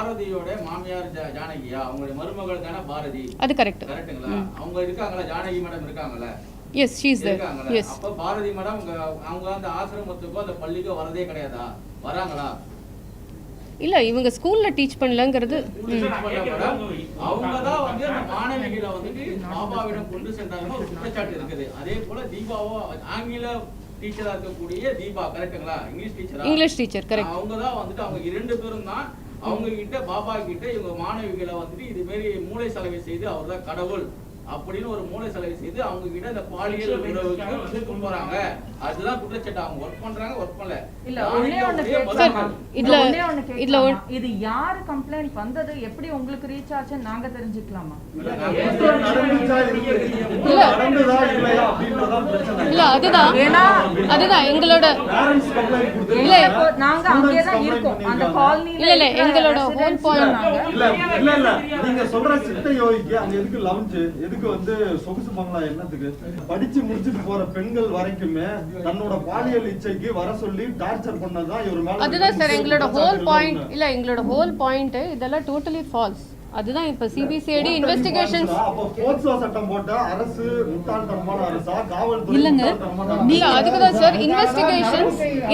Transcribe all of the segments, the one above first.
பாரதியோட மாமியார் ஜானகியா, அவங்களுடைய மருமகள் தானே பாரதி? அது கரெக்ட். கரெக்ட்டுங்களா? அவங்க இருக்காங்களா? ஜானகி மேடம் இருக்காங்களா? Yes, she is there. Yes. அப்ப பாரதி மேடம் அவங்க அந்த ஆசிரமத்துக்கோ அந்த பள்ளிக்கோ வரதே கிடையாதா? வராங்களா? இல்ல, இவங்க ஸ்கூல்ல டீச் பண்ணலங்கிறது. அவங்க தான் வந்து அந்த மாணவிகளை வந்துட்டு பாபாவிடம் கொண்டு சென்றாங்க ஒரு குற்றச்சாட்டு இருக்குது. அதே போல தீபாவோ ஆங்கில டீச்சரா இருக்கக்கூடிய தீபா, கரெக்ட்டுங்களா? English teacher correct. அவங்க தான் வந்துட்டு அவங்க 2 பேரும் தான் அவங்க கிட்ட பாபா கிட்ட இவங்க மாணவிகளை வந்துட்டு இது மாதிரி மூளை செலவை செய்து அவர் தான் கடவுள் அப்படின்னு ஒரு மூளை செலவை செய்து அவங்க கிட்ட இந்த பாலியல் உறவுக்கு வந்து கொண்டு வராங்க. அதுதான் குற்றச்சாட்டு. அவங்க ஒர்க் பண்றாங்க, ஒர்க் பண்ணல. இல்ல ஒண்ணே ஒண்ணு இது யாரு கம்ப்ளைண்ட் வந்தது, எப்படி உங்களுக்கு ரீச் ஆச்சுன்னு நாங்க தெரிஞ்சுக்கலாமா? இல்ல அதுதான் எங்களோட இல்ல நாங்க அங்கே தான் இருக்கோம் அந்த காலனில. இல்ல எங்களோட ஹோல் பாயிண்ட் இல்ல நீங்க சொல்ற சித்த யோகிக்கு அங்க எதுக்கு லவுஞ்ச், எதுக்கு வந்து சொகுசு பங்களா, என்னத்துக்கு? படிச்சு முடிச்சிட்டு போற பெண்கள் வரைக்குமே தன்னோட பாலியல் இச்சைக்கு வர சொல்லி டார்ச்சர் பண்ணதான் இவர் மேல. அதுதான் சார் எங்களோட ஹோல் பாயிண்ட். இல்ல எங்களோட ஹோல் பாயிண்ட் இதெல்லாம் டோட்டலி ஃபால்ஸ். அதுதான் இப்ப சிபிசிஐடி இன்வெஸ்டிகேஷன்ஸ். அப்ப போக்சோ சட்டம் போட்ட அரசு முட்டாள்தனமான அரசா, காவல்துறை இல்லங்க? இல்ல அதுக்கு தான் சார்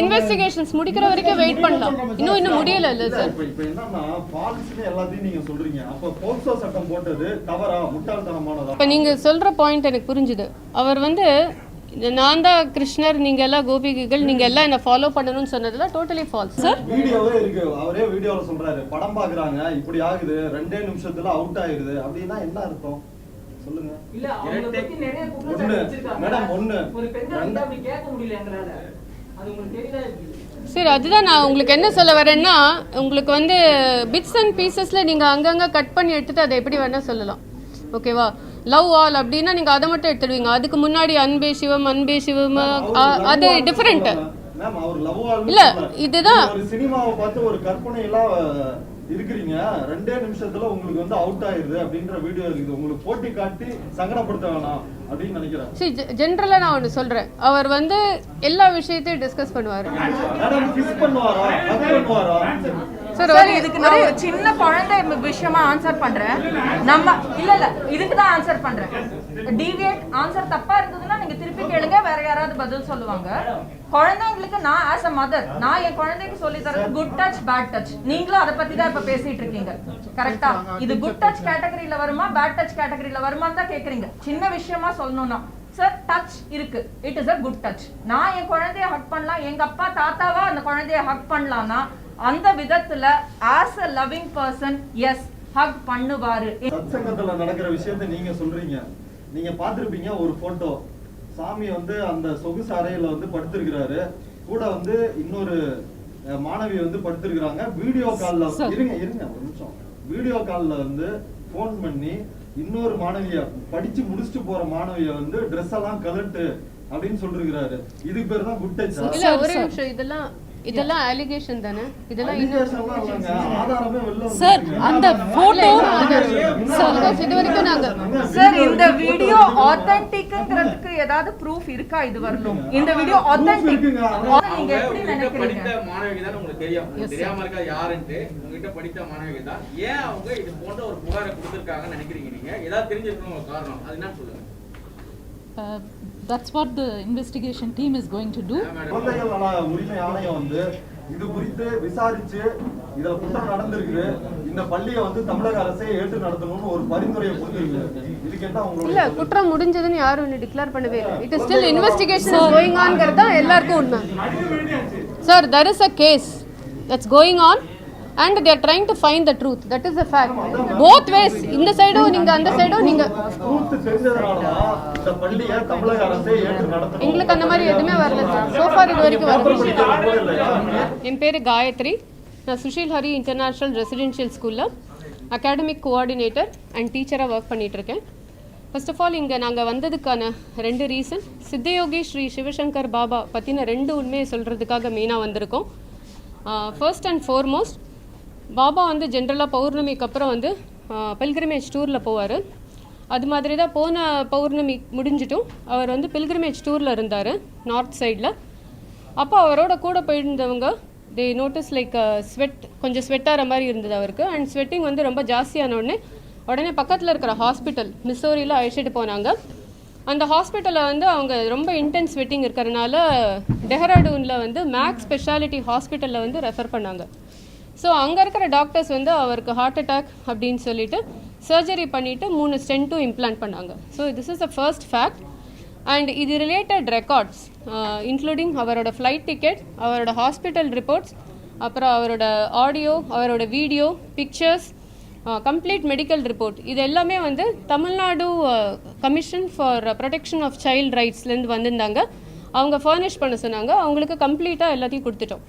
இன்வெஸ்டிகேஷன்ஸ் முடிக்கிற வரைக்கும் வெயிட் பண்ணலாம். இன்னும் முடியல இல்ல சார். இப்ப என்னன்னா பாலிசின்னு எல்லாத்தையும் நீங்க சொல்றீங்க. அப்ப போக்சோ சட்டம் போட்டது தவறா, முட்டாள்தனமானதா? இப்ப நீங்க சொல்ற பாயிண்ட் எனக்கு புரிஞ்சுது. அவர் வந்து நான் தான் கிருஷ்ணர், நீங்க எல்லாம் கோபிகைகள், நீங்க எல்லாம் என்ன ஃபாலோ பண்ணணும்னு சொன்னதுல டோட்டலி ஃபால்ஸ் சார். வீடியோவே இருக்கு, அவரே வீடியோல சொல்றாரு. படம் பாக்குறாங்க, இப்படி ஆகுது, 2 நிமிஷத்துல அவுட் ஆயிருது அப்படின்னா என்ன அர்த்தம் சொல்லுங்க? இல்ல அவங்கள பத்தி நிறைய குற்றச்சாட்டு வச்சிருக்காங்க மேடம். ஒரு பெண்கள் வந்து அப்படி கேட்க முடியல எங்களால. அது உங்களுக்கு தெரியல. சரி, அதுதான் நான் உங்களுக்கு என்ன சொல்ல வரேன்னா, உங்களுக்கு வந்து பிட்ஸ் அண்ட் பீசஸ்ல நீங்க அங்கங்க கட் பண்ணி எடுத்துட்டு அதை எப்படி வேணா சொல்லலாம். ஓகேவா? லவ் ஆல் அப்படின்னா நீங்க அதை மட்டும் எடுத்துடுவீங்க. அதுக்கு முன்னாடி அன்பே சிவம் அது டிஃபரெண்ட். இல்ல இதுதான் ஒரு சினிமாவை பார்த்து ஒரு கற்பனை எல்லாம் இருக்கிறீங்க. 2 நிமிஷத்துல உங்களுக்கு வந்து அவுட் ஆயிருது அப்படின்ற வீடியோ இருக்குது. உங்களுக்கு போட்டி காட்டி சங்கடப்படுத்த வேணாம் அப்படின்னு நினைக்கிறேன். சரி, ஜெனரலா நான் ஒன்று சொல்றேன். அவர் வந்து எல்லா விஷயத்தையும் டிஸ்கஸ் பண்ணுவாரு. சார் இதுக்கு நான் ஒரு சின்ன குழந்தை விஷயமா ஆன்சர் பண்றேன். நம்ம இல்ல இதுக்கு தான் ஆன்சர் பண்றேன். டிவியேட் ஆன்சர் தப்பா இருந்ததுன்னா நீங்க திருப்பி கேளுங்க, வேற யாராவது பதில் சொல்லுவாங்க. குழந்தைங்களுக்கு நான் ஆஸ் அ மதர் நான் என் குழந்தைக்கு சொல்லி தரது குட் டச் பேட் டச். நீங்களும் அதை பத்தி தான் இப்ப பேசிட்டு இருக்கீங்க, கரெக்டா? இது குட் டச் கேட்டகரியில வருமா பேட் டச் கேட்டகரியில வருமான்னு தான் கேக்குறீங்க. சின்ன விஷயமா சொல்லணும்னா சார் டச் இருக்கு, it is a good touch. நான் என் குழந்தைய ஹக் பண்ணலாம், எங்க அப்பா தாத்தாவா அந்த குழந்தைய ஹக் பண்ணலாம்னா அந்த விதத்துல as a loving person is hug பண்ணுவாரு. சத்சங்கத்துல நடக்கிற விஷயத்தை நீங்க சொல்றீங்க. நீங்க பாத்திருப்பீங்க ஒரு போட்டோ, சாமி வந்து அந்த சொகுசு அறையில வந்து படுத்திருக்கிறாரு, கூட வந்து இன்னொரு மாணவி வந்து படுத்திருக்கிறாங்க. வீடியோ கால்ல இருங்க ஒரு நிமிஷம். வீடியோ கால்ல வந்து போன் பண்ணி இன்னொரு மாணவிய, படிச்சு முடிச்சுட்டு போற மாணவிய வந்து ட்ரெஸ் எல்லாம் கலட்டு அப்படின்னு சொல்லிருக்கிறாரு. இதுக்கு பேர் தான் குட் டச். இல்ல ஒரே நிமிஷம், இதெல்லாம் அலிகேஷன் தானே? இதெல்லாம் ஆதாரமே வெல்ல சார் அந்த போட்டோ இது வரைக்கும் நாங்க சார் இந்த வீடியோ ஆத்தென்டிக்ங்கிறதுக்கு ஏதாவது ப்ரூஃப் இருக்கா? இது வரணும் இந்த வீடியோ ஆத்தென்டிக். நீங்க எப்படி நினைக்கிறீங்க? படித்த மாணவிக தான் உங்களுக்கு தெரியும், தெரியாம இருக்கா யாருன்னு? உங்ககிட்ட படித்த மாணவிக தான். ஏன் அவங்க இது போன்ற ஒரு புகாரை கொடுத்திருக்காங்கன்னு நினைக்கிறீங்க நீங்க? ஏதாவது தெரிஞ்சிருக்கணும் காரணம், அது என்ன சொல்லுங்க. That's what the investigation team is going to do. குழந்தைகள் நல உரிமை ஆணையம் வந்து இது குறித்து விசாரிச்சு இதுல குற்றம் நடந்திருக்கு, இந்த பள்ளியை வந்து தமிழக அரசே ஏற்று நடத்தணும்னு ஒரு பரிந்துரையை கொடுத்திருக்கு. இதுக்கு என்ன உங்களோட? இல்ல குற்றம் முடிஞ்சதுன்னு யாரும் இன்னும் டிக்ளேர் பண்ணவே இல்லை. It is still investigation going ஆன்ங்கிறது தான் எல்லாருக்கும் உண்மை. Sir there is a case that's going on and they are trying to find the truth. That is a fact. Both ways. இந்த சைடும் நீங்க அந்த சைடும் நீங்க ட்ரூத் தெரிஞ்சதனால இந்த பள்ளியை தமிழக அரசே ஏற்று நடத்தணும். எங்களுக்கு அந்த மாதிரி எதுவுமே வரல சார். So far இது வரைக்கும் வரல. என் பேரு காயத்ரி. நான் சுஷில் ஹரி இன்டர்நேஷனல் ரெசிடென்ஷியல் ஸ்கூல்ல அகாடமிக் கோஆர்டினேட்டர் அண்ட் டீச்சராக ஒர்க் பண்ணிட்டு இருக்கேன். ஃபர்ஸ்ட் ஆஃப் ஆல் இங்கே நாங்கள் வந்ததுக்கான 2 ரீசன். சித்தயோகி ஸ்ரீ சிவசங்கர் பாபா பற்றின 2 உண்மையை சொல்கிறதுக்காக மெயினாக வந்திருக்கோம். ஃபர்ஸ்ட் அண்ட் ஃபார்மோஸ்ட், பாபா வந்து ஜென்ரலாக பௌர்ணமிக்கு அப்புறம் வந்து பில்கிரிமேஜ் டூரில் போவார். அது மாதிரி தான் போன பௌர்ணமி முடிஞ்சிட்டும் அவர் வந்து பில்கிரிமேஜ் டூரில் இருந்தார் நார்த் சைடில். அப்போ அவரோட கூட போயிருந்தவங்க தே நோட்டீஸ் லைக் ஸ்வெட், கொஞ்சம் ஸ்வெட் ஆகிற மாதிரி இருந்தது அவருக்கு. அண்ட் ஸ்வெட்டிங் வந்து ரொம்ப ஜாஸ்தியான உடனே பக்கத்தில் இருக்கிற ஹாஸ்பிட்டல் மிசோரியில் அழைச்சிட்டு போனாங்க. அந்த ஹாஸ்பிட்டலில் வந்து அவங்க ரொம்ப இன்டென்ஸ் ஸ்வெட்டிங் இருக்கிறனால டெஹ்ராடூனில் வந்து மேக்ஸ் ஸ்பெஷாலிட்டி ஹாஸ்பிட்டலில் வந்து ரெஃபர் பண்ணாங்க. ஸோ அங்கே இருக்கிற டாக்டர்ஸ் வந்து அவருக்கு ஹார்ட் அட்டாக் அப்படின்னு சொல்லிட்டு சர்ஜரி பண்ணிவிட்டு 3 ஸ்டென்ட்டும் இம்ப்ளான்ட் பண்ணாங்க. So this is the first fact. And இது ரிலேட்டட் ரெக்கார்ட்ஸ் இன்க்ளூடிங் அவரோட ஃப்ளைட் டிக்கெட், அவரோட ஹாஸ்பிட்டல் ரிப்போர்ட்ஸ், அப்புறம் அவரோட ஆடியோ, அவரோட video, pictures, complete medical report, இது எல்லாமே வந்து Tamil Nadu commission for protection of child ரைட்ஸ்லேருந்து வந்திருந்தாங்க. அவங்க ஃபர்னிஷ் பண்ண சொன்னாங்க. அவங்களுக்கு கம்ப்ளீட்டாக எல்லாத்தையும் கொடுத்துட்டோம்.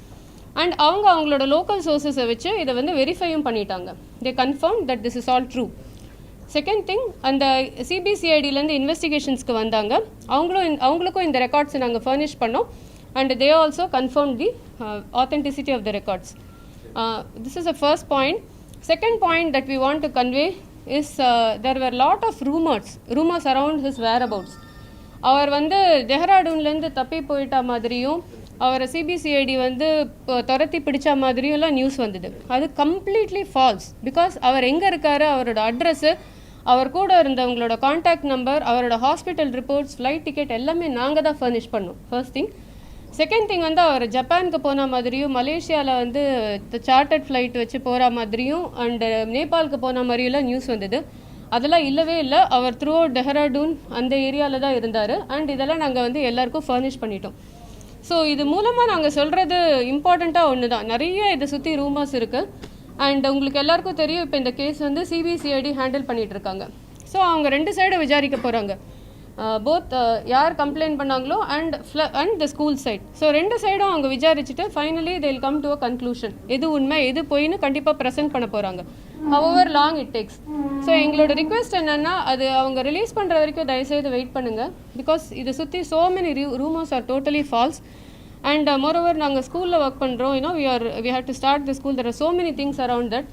அண்ட் அவங்களோட லோக்கல் சோர்ஸஸை வச்சு இதை வந்து வெரிஃபையும் பண்ணிட்டாங்க. They confirm that this is all true. Second thing, அந்த சிபிசிஐடிலேருந்து இன்வெஸ்டிகேஷன்ஸ்க்கு வந்தாங்க. அவங்களுக்கும் இந்த ரெக்கார்ட்ஸை நாங்கள் ஃபர்னிஷ் பண்ணோம். And they also confirm the authenticity of the records. This is a first point. Second point that we want to convey is there were lot of rumors around his whereabouts. அவர் வந்து டெஹ்ராடூன்லேருந்து தப்பி போயிட்ட மாதிரியும் அவரை CBCID வந்து துரத்தி பிடிச்ச மாதிரியும் எல்லாம் நியூஸ் வந்தது. அது கம்ப்ளீட்லி ஃபால்ஸ். பிகாஸ் அவர் எங்கே இருக்காரு, அவரோட அட்ரஸ்ஸு, அவர் கூட இருந்தவங்களோட கான்டாக்ட் நம்பர், அவரோட ஹாஸ்பிட்டல் ரிப்போர்ட்ஸ், ஃப்ளைட் டிக்கெட் எல்லாமே நாங்கள் தான் ஃபர்னிஷ் பண்ணோம். First thing. செகண்ட் திங் வந்து அவர் ஜப்பானுக்கு போன மாதிரியும், மலேசியாவில் வந்து சார்ட்டர்ட் ஃப்ளைட் வச்சு போகிற மாதிரியும், அண்டு நேபாளுக்கு போன மாதிரியெல்லாம் நியூஸ் வந்தது. அதெல்லாம் இல்லவே இல்லை. அவர் த்ரூ அவுட் டெஹ்ராடூன் அந்த ஏரியாவில் தான் இருந்தார். அண்ட் இதெல்லாம் நாங்கள் வந்து எல்லாருக்கும் ஃபர்னிஷ் பண்ணிட்டோம். ஸோ இது மூலமாக நாங்கள் சொல்கிறது இம்பார்ட்டண்ட்டாக ஒன்று தான். நிறைய இதை சுற்றி ரூமர்ஸ் இருக்குது. அண்ட் உங்களுக்கு எல்லாருக்கும் தெரியும், இப்போ இந்த கேஸ் வந்து சிபிசிஐடி ஹேண்டில் பண்ணிகிட்டு இருக்காங்க. ஸோ அவங்க 2 சைடும் விசாரிக்க போகிறாங்க. போத் யார் கம்ப்ளைண்ட் பண்ணாங்களோ and the school side. So 2 சைடும் அவங்க விசாரிச்சுட்டு finally they will come to a conclusion. எது உண்மை எது போயின்னு கண்டிப்பாக ப்ரெசென்ட் பண்ண போகிறாங்க. However long it takes. So எங்களோட ரிக்வெஸ்ட் என்னென்னா, அது அவங்க ரிலீஸ் பண்ணுற வரைக்கும் தயவுசெய்து வெயிட் பண்ணுங்கள். பிகாஸ் இதை சுற்றி so many rumours are totally false. And moreover நாங்கள் ஸ்கூலில் ஒர்க் பண்ணுறோம். We have to start the school. There are so many things around that.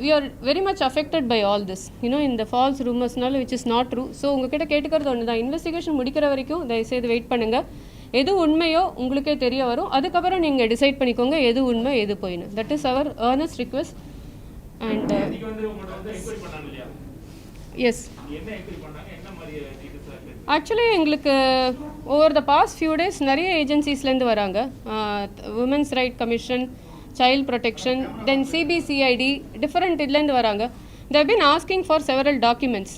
We are very much affected by all this, in the false rumorsனால which is not true. So உங்ககிட்ட கேட்டுக்கிறது ஒன்று தான், investigation முடிக்கிற வரைக்கும் தயவுசெய்து wait பண்ணுங்கள். எது உண்மையோ உங்களுக்கே தெரிய வரும். அதுக்கப்புறம் நீங்கள் டிசைட் பண்ணிக்கோங்க எது உண்மை எது போயின்னு. தட் இஸ் அவர் earnest request. And yes, actually எங்களுக்கு over the past few days நிறைய ஏஜென்சிஸ்லேருந்து வராங்க. Women's right commission, child protection, then CBCID, different idland varanga. They have been asking for several documents,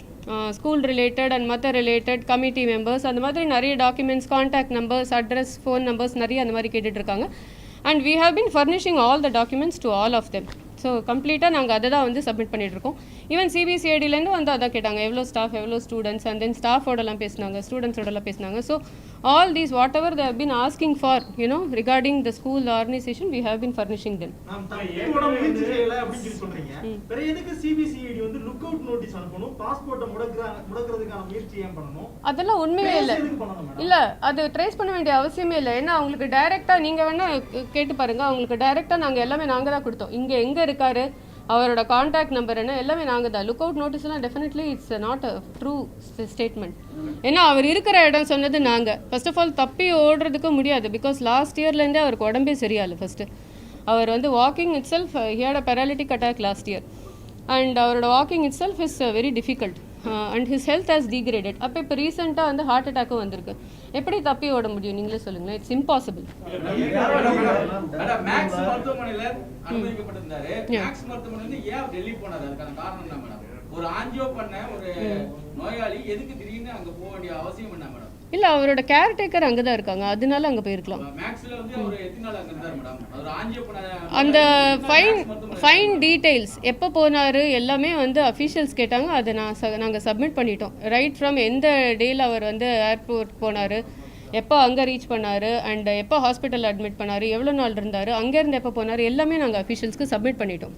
school related and mother related, committee members, and madri nariya documents, contact numbers, address, phone numbers nariya and mari kettu irukanga. And we have been furnishing all the documents to all of them. So கம்ப்ளீட்டாக நாங்கள் அதை தான் வந்து submit பண்ணிகிட்ருக்கோம். Even சிபிசிஐடிலேருந்து வந்து அதான் கேட்டாங்க, எவ்வளோ ஸ்டாஃப், எவ்வளோ ஸ்டூடெண்ட்ஸ், அண்ட் தென் ஸ்டாஃபோடலாம் பேசினாங்க, ஸ்டூடெண்ட்ஸோடலாம் பேசினாங்க. So all these whatever they have been asking for regarding the school organisation we have been furnishing them. அதெல்லாம் உண்மையே இல்லை. இல்லை, அது ட்ரேஸ் பண்ண வேண்டிய அவசியமே இல்லை. ஏன்னா அவங்களுக்கு டைரெக்டாக நீங்கள் வேணால் கேட்டு பாருங்கள். அவங்களுக்கு டைரெக்டாக நாங்கள் எல்லாமே நாங்கள் தான் கொடுத்தோம். இங்கே எங்கே இருக்காரு, அவரோட கான்டாக்ட் நம்பர் என்ன, எல்லாமே நாங்கள் தான். லுக் அவுட் நோட்டீஸ்லாம் definitely it's not a true statement. ஏன்னா அவர் இருக்கிற இடம் சொன்னது நாங்கள். ஃபர்ஸ்ட் ஆஃப் ஆல் தப்பி ஓடுறதுக்கு முடியாது. பிகாஸ் லாஸ்ட் இயர்லேருந்தே அவருக்கு உடம்பே சரியாயில்லை. ஃபஸ்ட்டு அவர் வந்து walking itself, he had a paralytic attack last year. And அவரோட walking itself is very difficult. And his health has degraded. அப்போ இப்போ ரீசெண்டாக வந்து ஹார்ட் அட்டாக்கும் வந்திருக்கு. எப்படி தப்பி ஓட முடியும் நீங்களே சொல்லுங்களேன். It's impossible. மேக்ஸ் மருத்துவமனையில அனுமதிக்கப்பட்டிருந்தாரு. மேக்ஸ் மருத்துவமனை வந்து ஏன் டெல்லி போனாரு, அதுக்கான காரணம் என்ன மேடம்? ஒரு ஆஞ்சியோ பண்ண ஒரு நோயாளி எதுக்கு திடீர்னு அங்க போக வேண்டிய அவசியம் என்ன மேடம்? இல்லை, அவரோட கேர்டேக்கர் அங்கே தான் இருக்காங்க, அதனால அங்கே போயிருக்கலாம். அந்த ஃபைன் டீட்டெயில்ஸ் எப்போ போனார் எல்லாமே வந்து அஃபீஷியல்ஸ் கேட்டாங்க. அதை நாங்கள் சப்மிட் பண்ணிட்டோம். ரைட் ஃப்ரம் எந்த டேயில் அவர் வந்து ஏர்போர்ட் போனார், எப்போ அங்கே ரீச் பண்ணார், அண்ட் எப்போ ஹாஸ்பிட்டலில் அட்மிட் பண்ணார், எவ்வளோ நாள் இருந்தார், அங்கேருந்து எப்போ போனார், எல்லாமே நாங்கள் அஃபீஷியல்ஸ்க்கு சப்மிட் பண்ணிட்டோம்.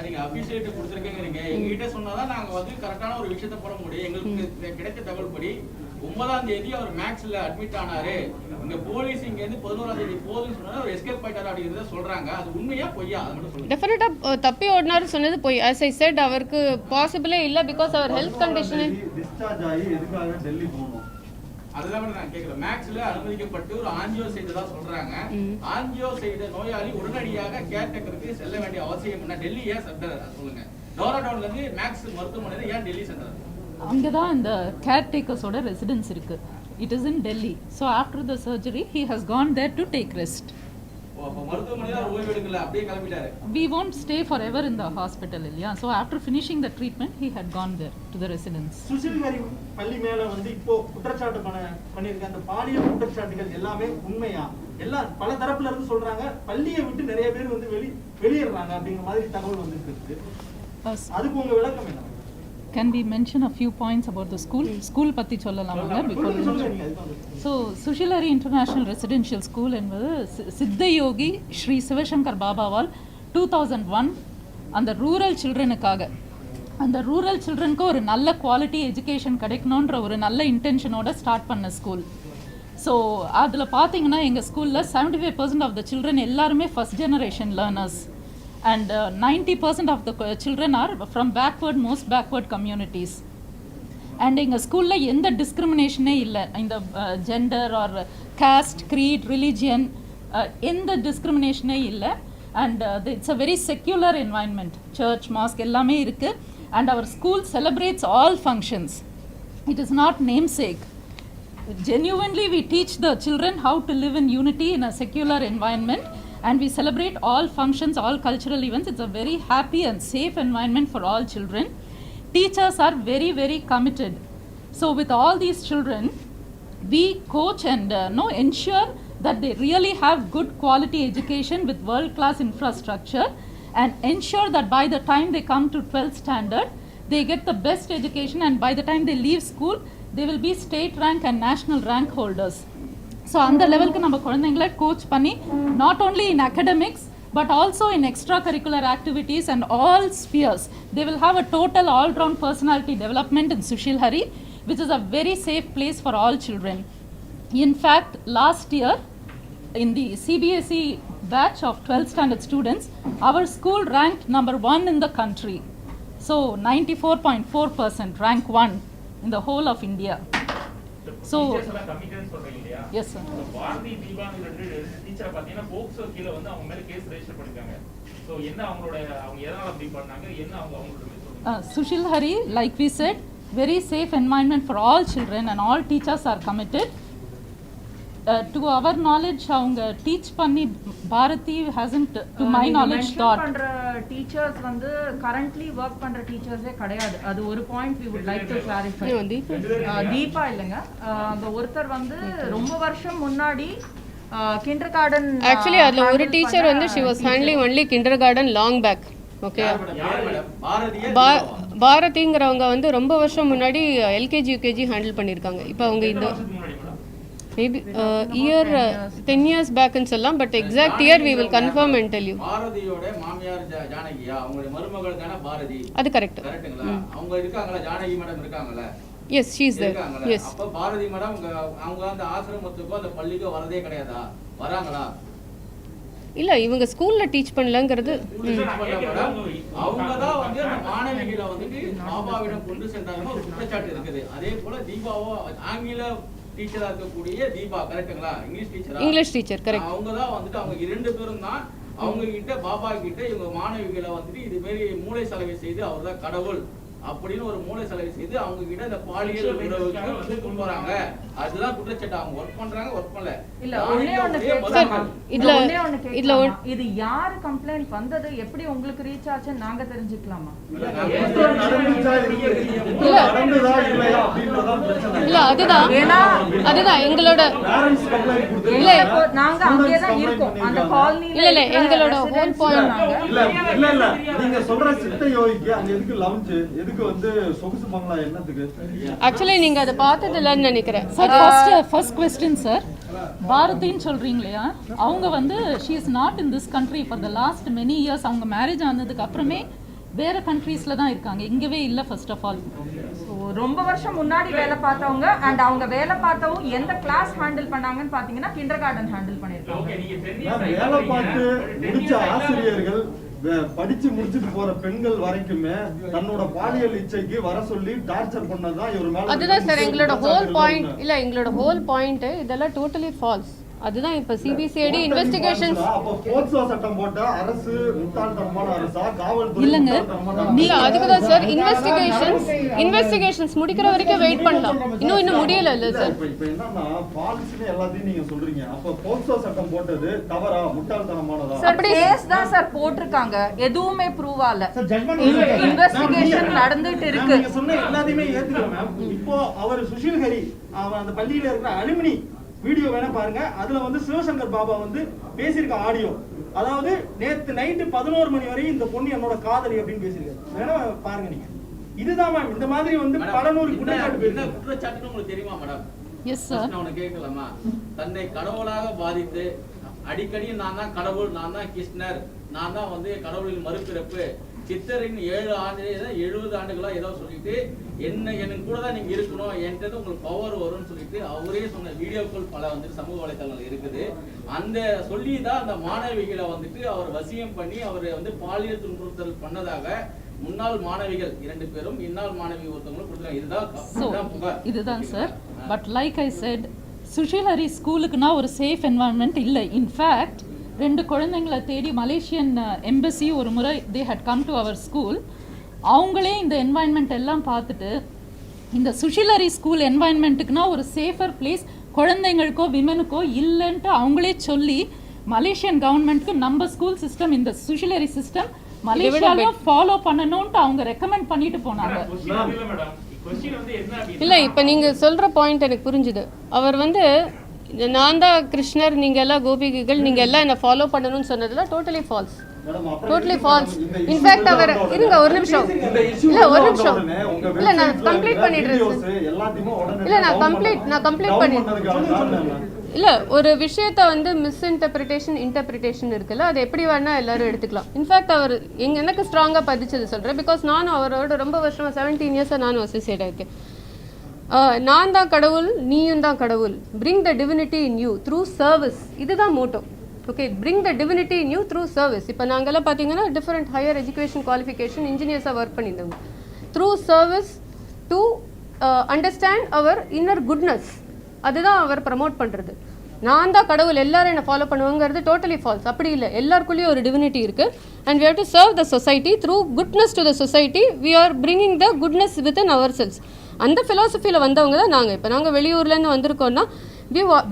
நீங்க அபிஷேக் கொடுத்திருக்கீங்க. நீங்க எங்ககிட்ட சொன்னாதான் நாங்க வந்து கரெக்டான ஒரு விஷயத்தை போட முடியும். எங்களுக்கு கிடைச்ச தகவல் படி 9ஆம் தேதி அவர் மேக்ஸ்ல அட்மிட் ஆனாரு. இங்க போலீஸ் இங்க இருந்து 11ஆம் தேதி போலீஸ் சொன்னாரு அவர் எஸ்கேப் ஆயிட்டாரு அப்படிங்கறத சொல்றாங்க. அது உண்மையா பொய்யா? அது மட்டும் சொல்லுங்க. டெஃபினட்டா தப்பி ஓடினாரு சொன்னது பொய். as I said அவருக்கு பாசிபிளே இல்ல. பிகாஸ் அவர் ஹெல்த் கண்டிஷன் டிஸ்சார்ஜ் ஆகி எதுக்காக டெல்லி போகணும்? அதெல்லாம் கூட நான் கேட்கிறேன். மேக்ஸ்ல அனுமதிக்கப்பட்டு ஒரு ஆஞ்சியோ செய்ததா சொல்றாங்க. ஆஞ்சியோ செய்த நோயாளி உடனடியாக கேர்டேக்கருக்கு செல்ல வேண்டிய அவசியம் என்ன? டெல்லி ஏன் சென்டர் சொல்லுங்க. டோராடவுன்ல இருந்து மேக்ஸ் மருத்துவமனையில ஏன் டெல்லி சென்டர்? அங்கே தான் இந்த கேர்டேக்கர்ஸோட ரெசிடென்ஸ் இருக்கு. It is in Delhi. So after the surgery he has gone there to take rest. அப்ப மருத்துவமனையில ஓய்வு எடுக்கல, அப்படியே கிளம்பிட்டாரு. We won't stay forever in the hospital, இல்லையா? So after finishing the treatment, he had gone there to the residence. Susil Hari பள்ளி மேல வந்து இப்போ குற்றச்சாட்டு பண்ணிருக்க அந்த பாலியல் குற்றச்சாட்டுகள் எல்லாமே உண்மையா? எல்லாம் பல தரப்புல இருந்து சொல்றாங்க. பள்ளியை விட்டு நிறைய பேர் வந்து வெளியேறாங்க அப்படிங்கிற மாதிரி தகவல் வந்துருக்கு. அதுக்கு உங்க விளக்கம் என்ன? Can we mention a few points about the school? School பத்தி சொல்லலாமாங்க? So Sushil Hari international residential school என்பது சித்தயோகி ஸ்ரீ சிவசங்கர் பாபாவால் 2001 அந்த ரூரல் சில்ட்ரனுக்காக, அந்த ரூரல் சில்ட்ரனுக்கு ஒரு நல்ல குவாலிட்டி எஜுகேஷன் கிடைக்கணுன்ற ஒரு நல்ல இன்டென்ஷனோட ஸ்டார்ட் பண்ண ஸ்கூல். ஸோ அதில் பார்த்தீங்கன்னா எங்கள் ஸ்கூலில் 75% ஆஃப் த சில்ட்ரன் எல்லாருமே first generation learners. And 90% of the children are from most backward communities. And in a school la endha discrimination illa in the gender or caste, creed, religion, endha discrimination illa. And it's a very secular environment. Church, mosque ellame irukku. And our school celebrates all functions. It is not namesake. Genuinely we teach the children how to live in unity in a secular environment. And we celebrate all functions, all cultural events. It's a very happy and safe environment for all children. Teachers are very, very committed. So with all these children, we coach and ensure that they really have good quality education with world-class infrastructure, and ensure that by the time they come to 12th standard, they get the best education, and by the time they leave school, they will be state rank and national rank holders. So அந்த லெவலுக்கு நம்ம குழந்தைங்களை coach பண்ணி not only in academics but also in extra curricular activities and all Spears they will have a total all-round personality development in Sushil Hari which is a very safe place for all children. In fact last year in the CBSE batch of 12th standard students, our school ranked number 1 in the country. So 94.4%, rank 1 in the whole of India. So yes sir. Bharathi தீபாங்க ரெண்டு டீச்சரை பாத்தீங்கன்னா POCSO கீழ வந்து அவங்க மேல case register பண்ணிருக்காங்க. So என்ன அவங்க எதனால அப்படி பண்ணாங்க, என்ன அவங்களோட Sushil Hari, like we said, very safe environment for all children and all teachers are committed. To our knowledge அவங்க டீச் பண்ணி Bharathi hasn't to my knowledge taught. பண்ற டீச்சர்ஸ் வந்து கரண்ட்லி வர்க் பண்ற டீச்சர்ஸே கிடையாது. அது ஒரு point we would like to clarify. Deepa இல்லங்க, அந்த ஒருத்தர் வந்து ரொம்ப வருஷம் முன்னாடி கிண்டர்கார்டன் ஆக்சுவலி அதுல ஒரு டீச்சர் வந்து she was handling only kindergarten long back. Okay, பாரதிங்கிறவங்க வந்து ரொம்ப வருஷம் முன்னாடி எல்கேஜி யூகேஜி ஹேண்டில் பண்ணியிருக்காங்க. இப்போ அவங்க இந்த மேபி இயர் 10 years பேக்னு சொல்லலாம், but exact year we will confirm and tell you. பாரதியோட மாமியார் ஜானகியா, அவங்களுடைய மருமகள் தான பாரதி? அது கரெக்ட். கரெக்ட்டுங்களா? அவங்க இருக்காங்களா? ஜானகி மேடம் இருக்காங்களா? yes she is there. yes. அப்ப பாரதி மேடம் அவங்க அந்த ஆசிரமத்துக்கு அந்த பள்ளிக்கு வரதே கிடையாதா? வராங்களா? இல்ல, இவங்க ஸ்கூல்ல டீச் பண்ணலங்கிறது. அவங்க தான் வந்து அந்த மாணவிகளை வந்து பாபாவிடம் கொண்டு சென்றாங்க ஒரு குற்றச்சாட்டு இருக்குது. அதே போல தீபாவோ ஆங்கில டீச்சரா இருக்கக்கூடிய தீபா, கரெக்ட்டுங்களா? English teacher correct. அவங்க தான் வந்துட்டு அவங்க இரண்டு பேரும் தான் அவங்க கிட்ட பாபா கிட்ட இவங்க மாணவிகளை வந்துட்டு இது மாதிரி மூளை சலவை செய்து அவர் தான் கடவுள் அப்படின்னு ஒரு மூளை சலவை செய்து அவங்க கிட்ட இந்த பாலியல் உறவுக்கு வந்து கொண்டு வராங்க. அதுதான் குற்றச்சாட்டு. அவங்க ஒர்க் பண்றாங்க, ஒர்க் பண்ணல. இல்ல ஒண்ணே ஒண்ணு இதுல இது யாரு கம்ப்ளைண்ட் வந்தது, எப்படி உங்களுக்கு ரீச் ஆச்சுன்னு நாங்க தெரிஞ்சுக்கலாமா? இல்ல அதுதான் எங்களோட இல்ல நாங்க அங்கேயே தான் இருக்கோம் அந்த காலனில. இல்ல எங்களோட ஹோல் பாயிண்ட் இல்ல நீங்க சொல்ற சித்த யோகிக்கு அங்க எதுக்கு லவுஞ்ச், எதுக்கு வந்து சொகுசு பங்களா, என்னத்துக்கு? ஆக்சுவலி நீங்க அதை பார்த்தது இல்லைன்னு நினைக்கிறேன். ஃபர்ஸ்ட் கொஸ்டின் சார், பாரதின்னு சொல்றீங்க இல்லையா, அவங்க வந்து she is not in this country for the last many years. அவங்க மேரேஜ் ஆனதுக்கு அப்புறமே வேற கண்ட்ரீஸ்ல தான் இருக்காங்க, இங்கவே இல்ல. ஃபர்ஸ்ட் ஆஃப் ஆல் ரொம்ப வருஷம் முன்னாடி வேலை பார்த்தவங்க அண்ட் அவங்க வேலை பார்த்தவங்க எந்த கிளாஸ் ஹேண்டில் பண்ணாங்கன்னு பாத்தீங்கன்னா கிண்டர்கார்டன் ஹேண்டில் பண்ணிருக்காங்க. வேலை பார்த்து முடிச்ச ஆசிரியர்கள் படிச்சு முடிச்சுட்டு போற பெண்கள் வரைக்குமே தன்னோட பாலியல் இச்சைக்கு வர சொல்லி டார்ச்சர் பண்ணதான் இவர் மேல. அதுதான் சார் எங்களோட ஹோல் பாயிண்ட். இல்ல எங்களோட ஹோல் பாயிண்ட் இதெல்லாம் டோட்டலி ஃபால்ஸ். அதுதான் இப்ப சிபிசிஐடி இன்வெஸ்டிகேஷன்ஸ். அப்ப போக்சோ சட்டம் போட்ட அரசு முட்டாள்தனமான அரசா, காவல்துறை இல்லங்க. இல்ல அதுக்கு தான் சார் இன்வெஸ்டிகேஷன்ஸ் முடிக்கிற வரைக்கும் வெயிட் பண்ணலாம். இன்னும் முடியல இல்ல சார். இப்ப என்னன்னா பாலிசின்னு எல்லாத்தையும் நீங்க சொல்றீங்க. அப்ப போக்சோ சட்டம் போட்டது தவறா, முட்டாள்தனமானதா? சார் கேஸ் தான் சார் போட்டிருக்காங்க, எதுவுமே ப்ரூவ் ஆகல. இன்வெஸ்டிகேஷன் நடந்துட்டு இருக்கு. நீங்க சொன்ன எல்லாத்தையுமே ஏத்துக்கிறேன் மேம். இப்போ அவர் சுஷில் ஹரி அவன் அந்த பள்ளியில இருக்கிற அலுமினி வீடியோ வேணா பாருங்க. அதுல வந்து சிவசங்கர் பாபா வந்து பேசியிருக்க ஆடியோ, அதாவது நேத்து நைட்டு 11 மணி வரை இந்த பொண்ணு என்னோட காதலி அப்படின்னு பேசியிருக்காரு. வேணா பாருங்க நீங்க. இதுதான் மேம் இந்த மாதிரி வந்து பல நூறு குற்றச்சாட்டு உங்களுக்கு தெரியுமா மேடம்? Yes sir. நான் உனக்கு கேட்கலாமா? தன்னை கடவுளாக பாதித்து அடிக்கடி நான் தான் கடவுள், நான் தான் கிருஷ்ணர், நான் தான் வந்து கடவுளின் மறுபிறப்பு, சித்தரின் 7 ஆண்டு 70 ஆண்டுகளா ஏதோ சொல்லிட்டு எனக்கு கூட தான் நீங்க இருக்கணும், என்கிட்ட உங்களுக்கு பவர் வரும்னு சொல்லிட்டு அவரே சொன்ன வீடியோக்கள் பல வந்துட்டு சமூக வலைதளங்கள் இருக்குது. அந்த சொல்லி தான் அந்த மாணவிகளை வந்துட்டு அவர் வசியம் பண்ணி அவர் வந்து பாலியல் துன்புறுத்தல் பண்ணதாக முன்னாள் மாணவிகள் 2 பேரும் இன்னாள் மாணவி ஒருத்தவங்களும் கொடுத்தாங்க. இதுதான் சார். But like I said, Sushil Hari ஸ்கூலுக்குன்னா ஒரு சேஃப் என்வாயன்மெண்ட் இல்லை. இன்ஃபேக்ட் 2 குழந்தைங்களை தேடி மலேசியன் எம்பசி ஒரு முறை they had come to our school. அவங்களே இந்த என்வாயன்மெண்ட் எல்லாம் பார்த்துட்டு இந்த சுஷில் ஹரி ஸ்கூல் என்வாயன்மெண்ட்டுக்குனா ஒரு சேஃபர் பிளேஸ் குழந்தைங்களுக்கோ விமனுக்கோ இல்லைன்ட்டு அவங்களே சொல்லி மலேசியன் கவர்மெண்ட்க்கு நம்ம ஸ்கூல் சிஸ்டம், இந்த சுஷில் ஹரி சிஸ்டம் மலேசியாலையும் ஃபாலோ பண்ணணும்ட்டு அவங்க ரெக்கமெண்ட் பண்ணிட்டு போனாங்க. இல்ல இப்ப நீங்க சொல்ற பாயிண்ட் எனக்கு புரிஞ்சுது. அவர் வந்து நான் தான் கிருஷ்ணர், நீங்க எல்லாம் கோபிகைகள், நீங்க எல்லாம் என்ன ஃபாலோ பண்ணணும்னு சொன்னதுல totally false. Totally false. In fact அவர் இருங்க ஒரு நிமிஷம். இல்ல நான் கம்ப்ளீட் பண்ணிடுறேன். இல்ல நான் கம்ப்ளீட் பண்ணிடுறேன். இல்ல ஒரு விஷயத்தை வந்து இன்டர்பிரிட்டேஷன் இருக்குல்ல, அது எப்படி வேணா எல்லாரும் எடுத்துக்கலாம். இன்ஃபேக்ட் அவர் எனக்கு ஸ்ட்ராங்கா பதிச்சது சொல்றேன். பிகாஸ் நானும் அவரோட ரொம்ப வருஷமா 17 இயர்ஸா நானும் அசோசியேட் ஆயிருக்கேன். நான் தான் கடவுள், நீயும் தான் கடவுள். Bring the divinity in you through service. இதுதான் motto. Okay, bring the divinity in you through service. இப்போ நாங்கெல்லாம் பார்த்தீங்கன்னா டிஃப்ரெண்ட் ஹையர் எஜுகேஷன் குவாலிஃபிகேஷன் இன்ஜினியர்ஸாக ஒர்க் பண்ணியிருந்தோங்க. த்ரூ சர்வீஸ் டு அண்டர்ஸ்டாண்ட் அவர் இன்னர் குட்னஸ். அதுதான் அவர் ப்ரமோட் பண்ணுறது. நான் தான் கடவுள், எல்லாரும் என்ன ஃபாலோ பண்ணுவாங்கிறது டோட்டலி ஃபால்ஸ். அப்படி இல்லை, எல்லாருக்குள்ளேயும் ஒரு டிவினிட்டி இருக்குது. And we have to serve the society through goodness to the society. We are bringing the goodness within our selves. அந்த ஃபிலாசபியில் வந்தவங்க தான் நாங்கள். இப்போ நாங்கள் வெளியூர்லேருந்து வந்திருக்கோம்னா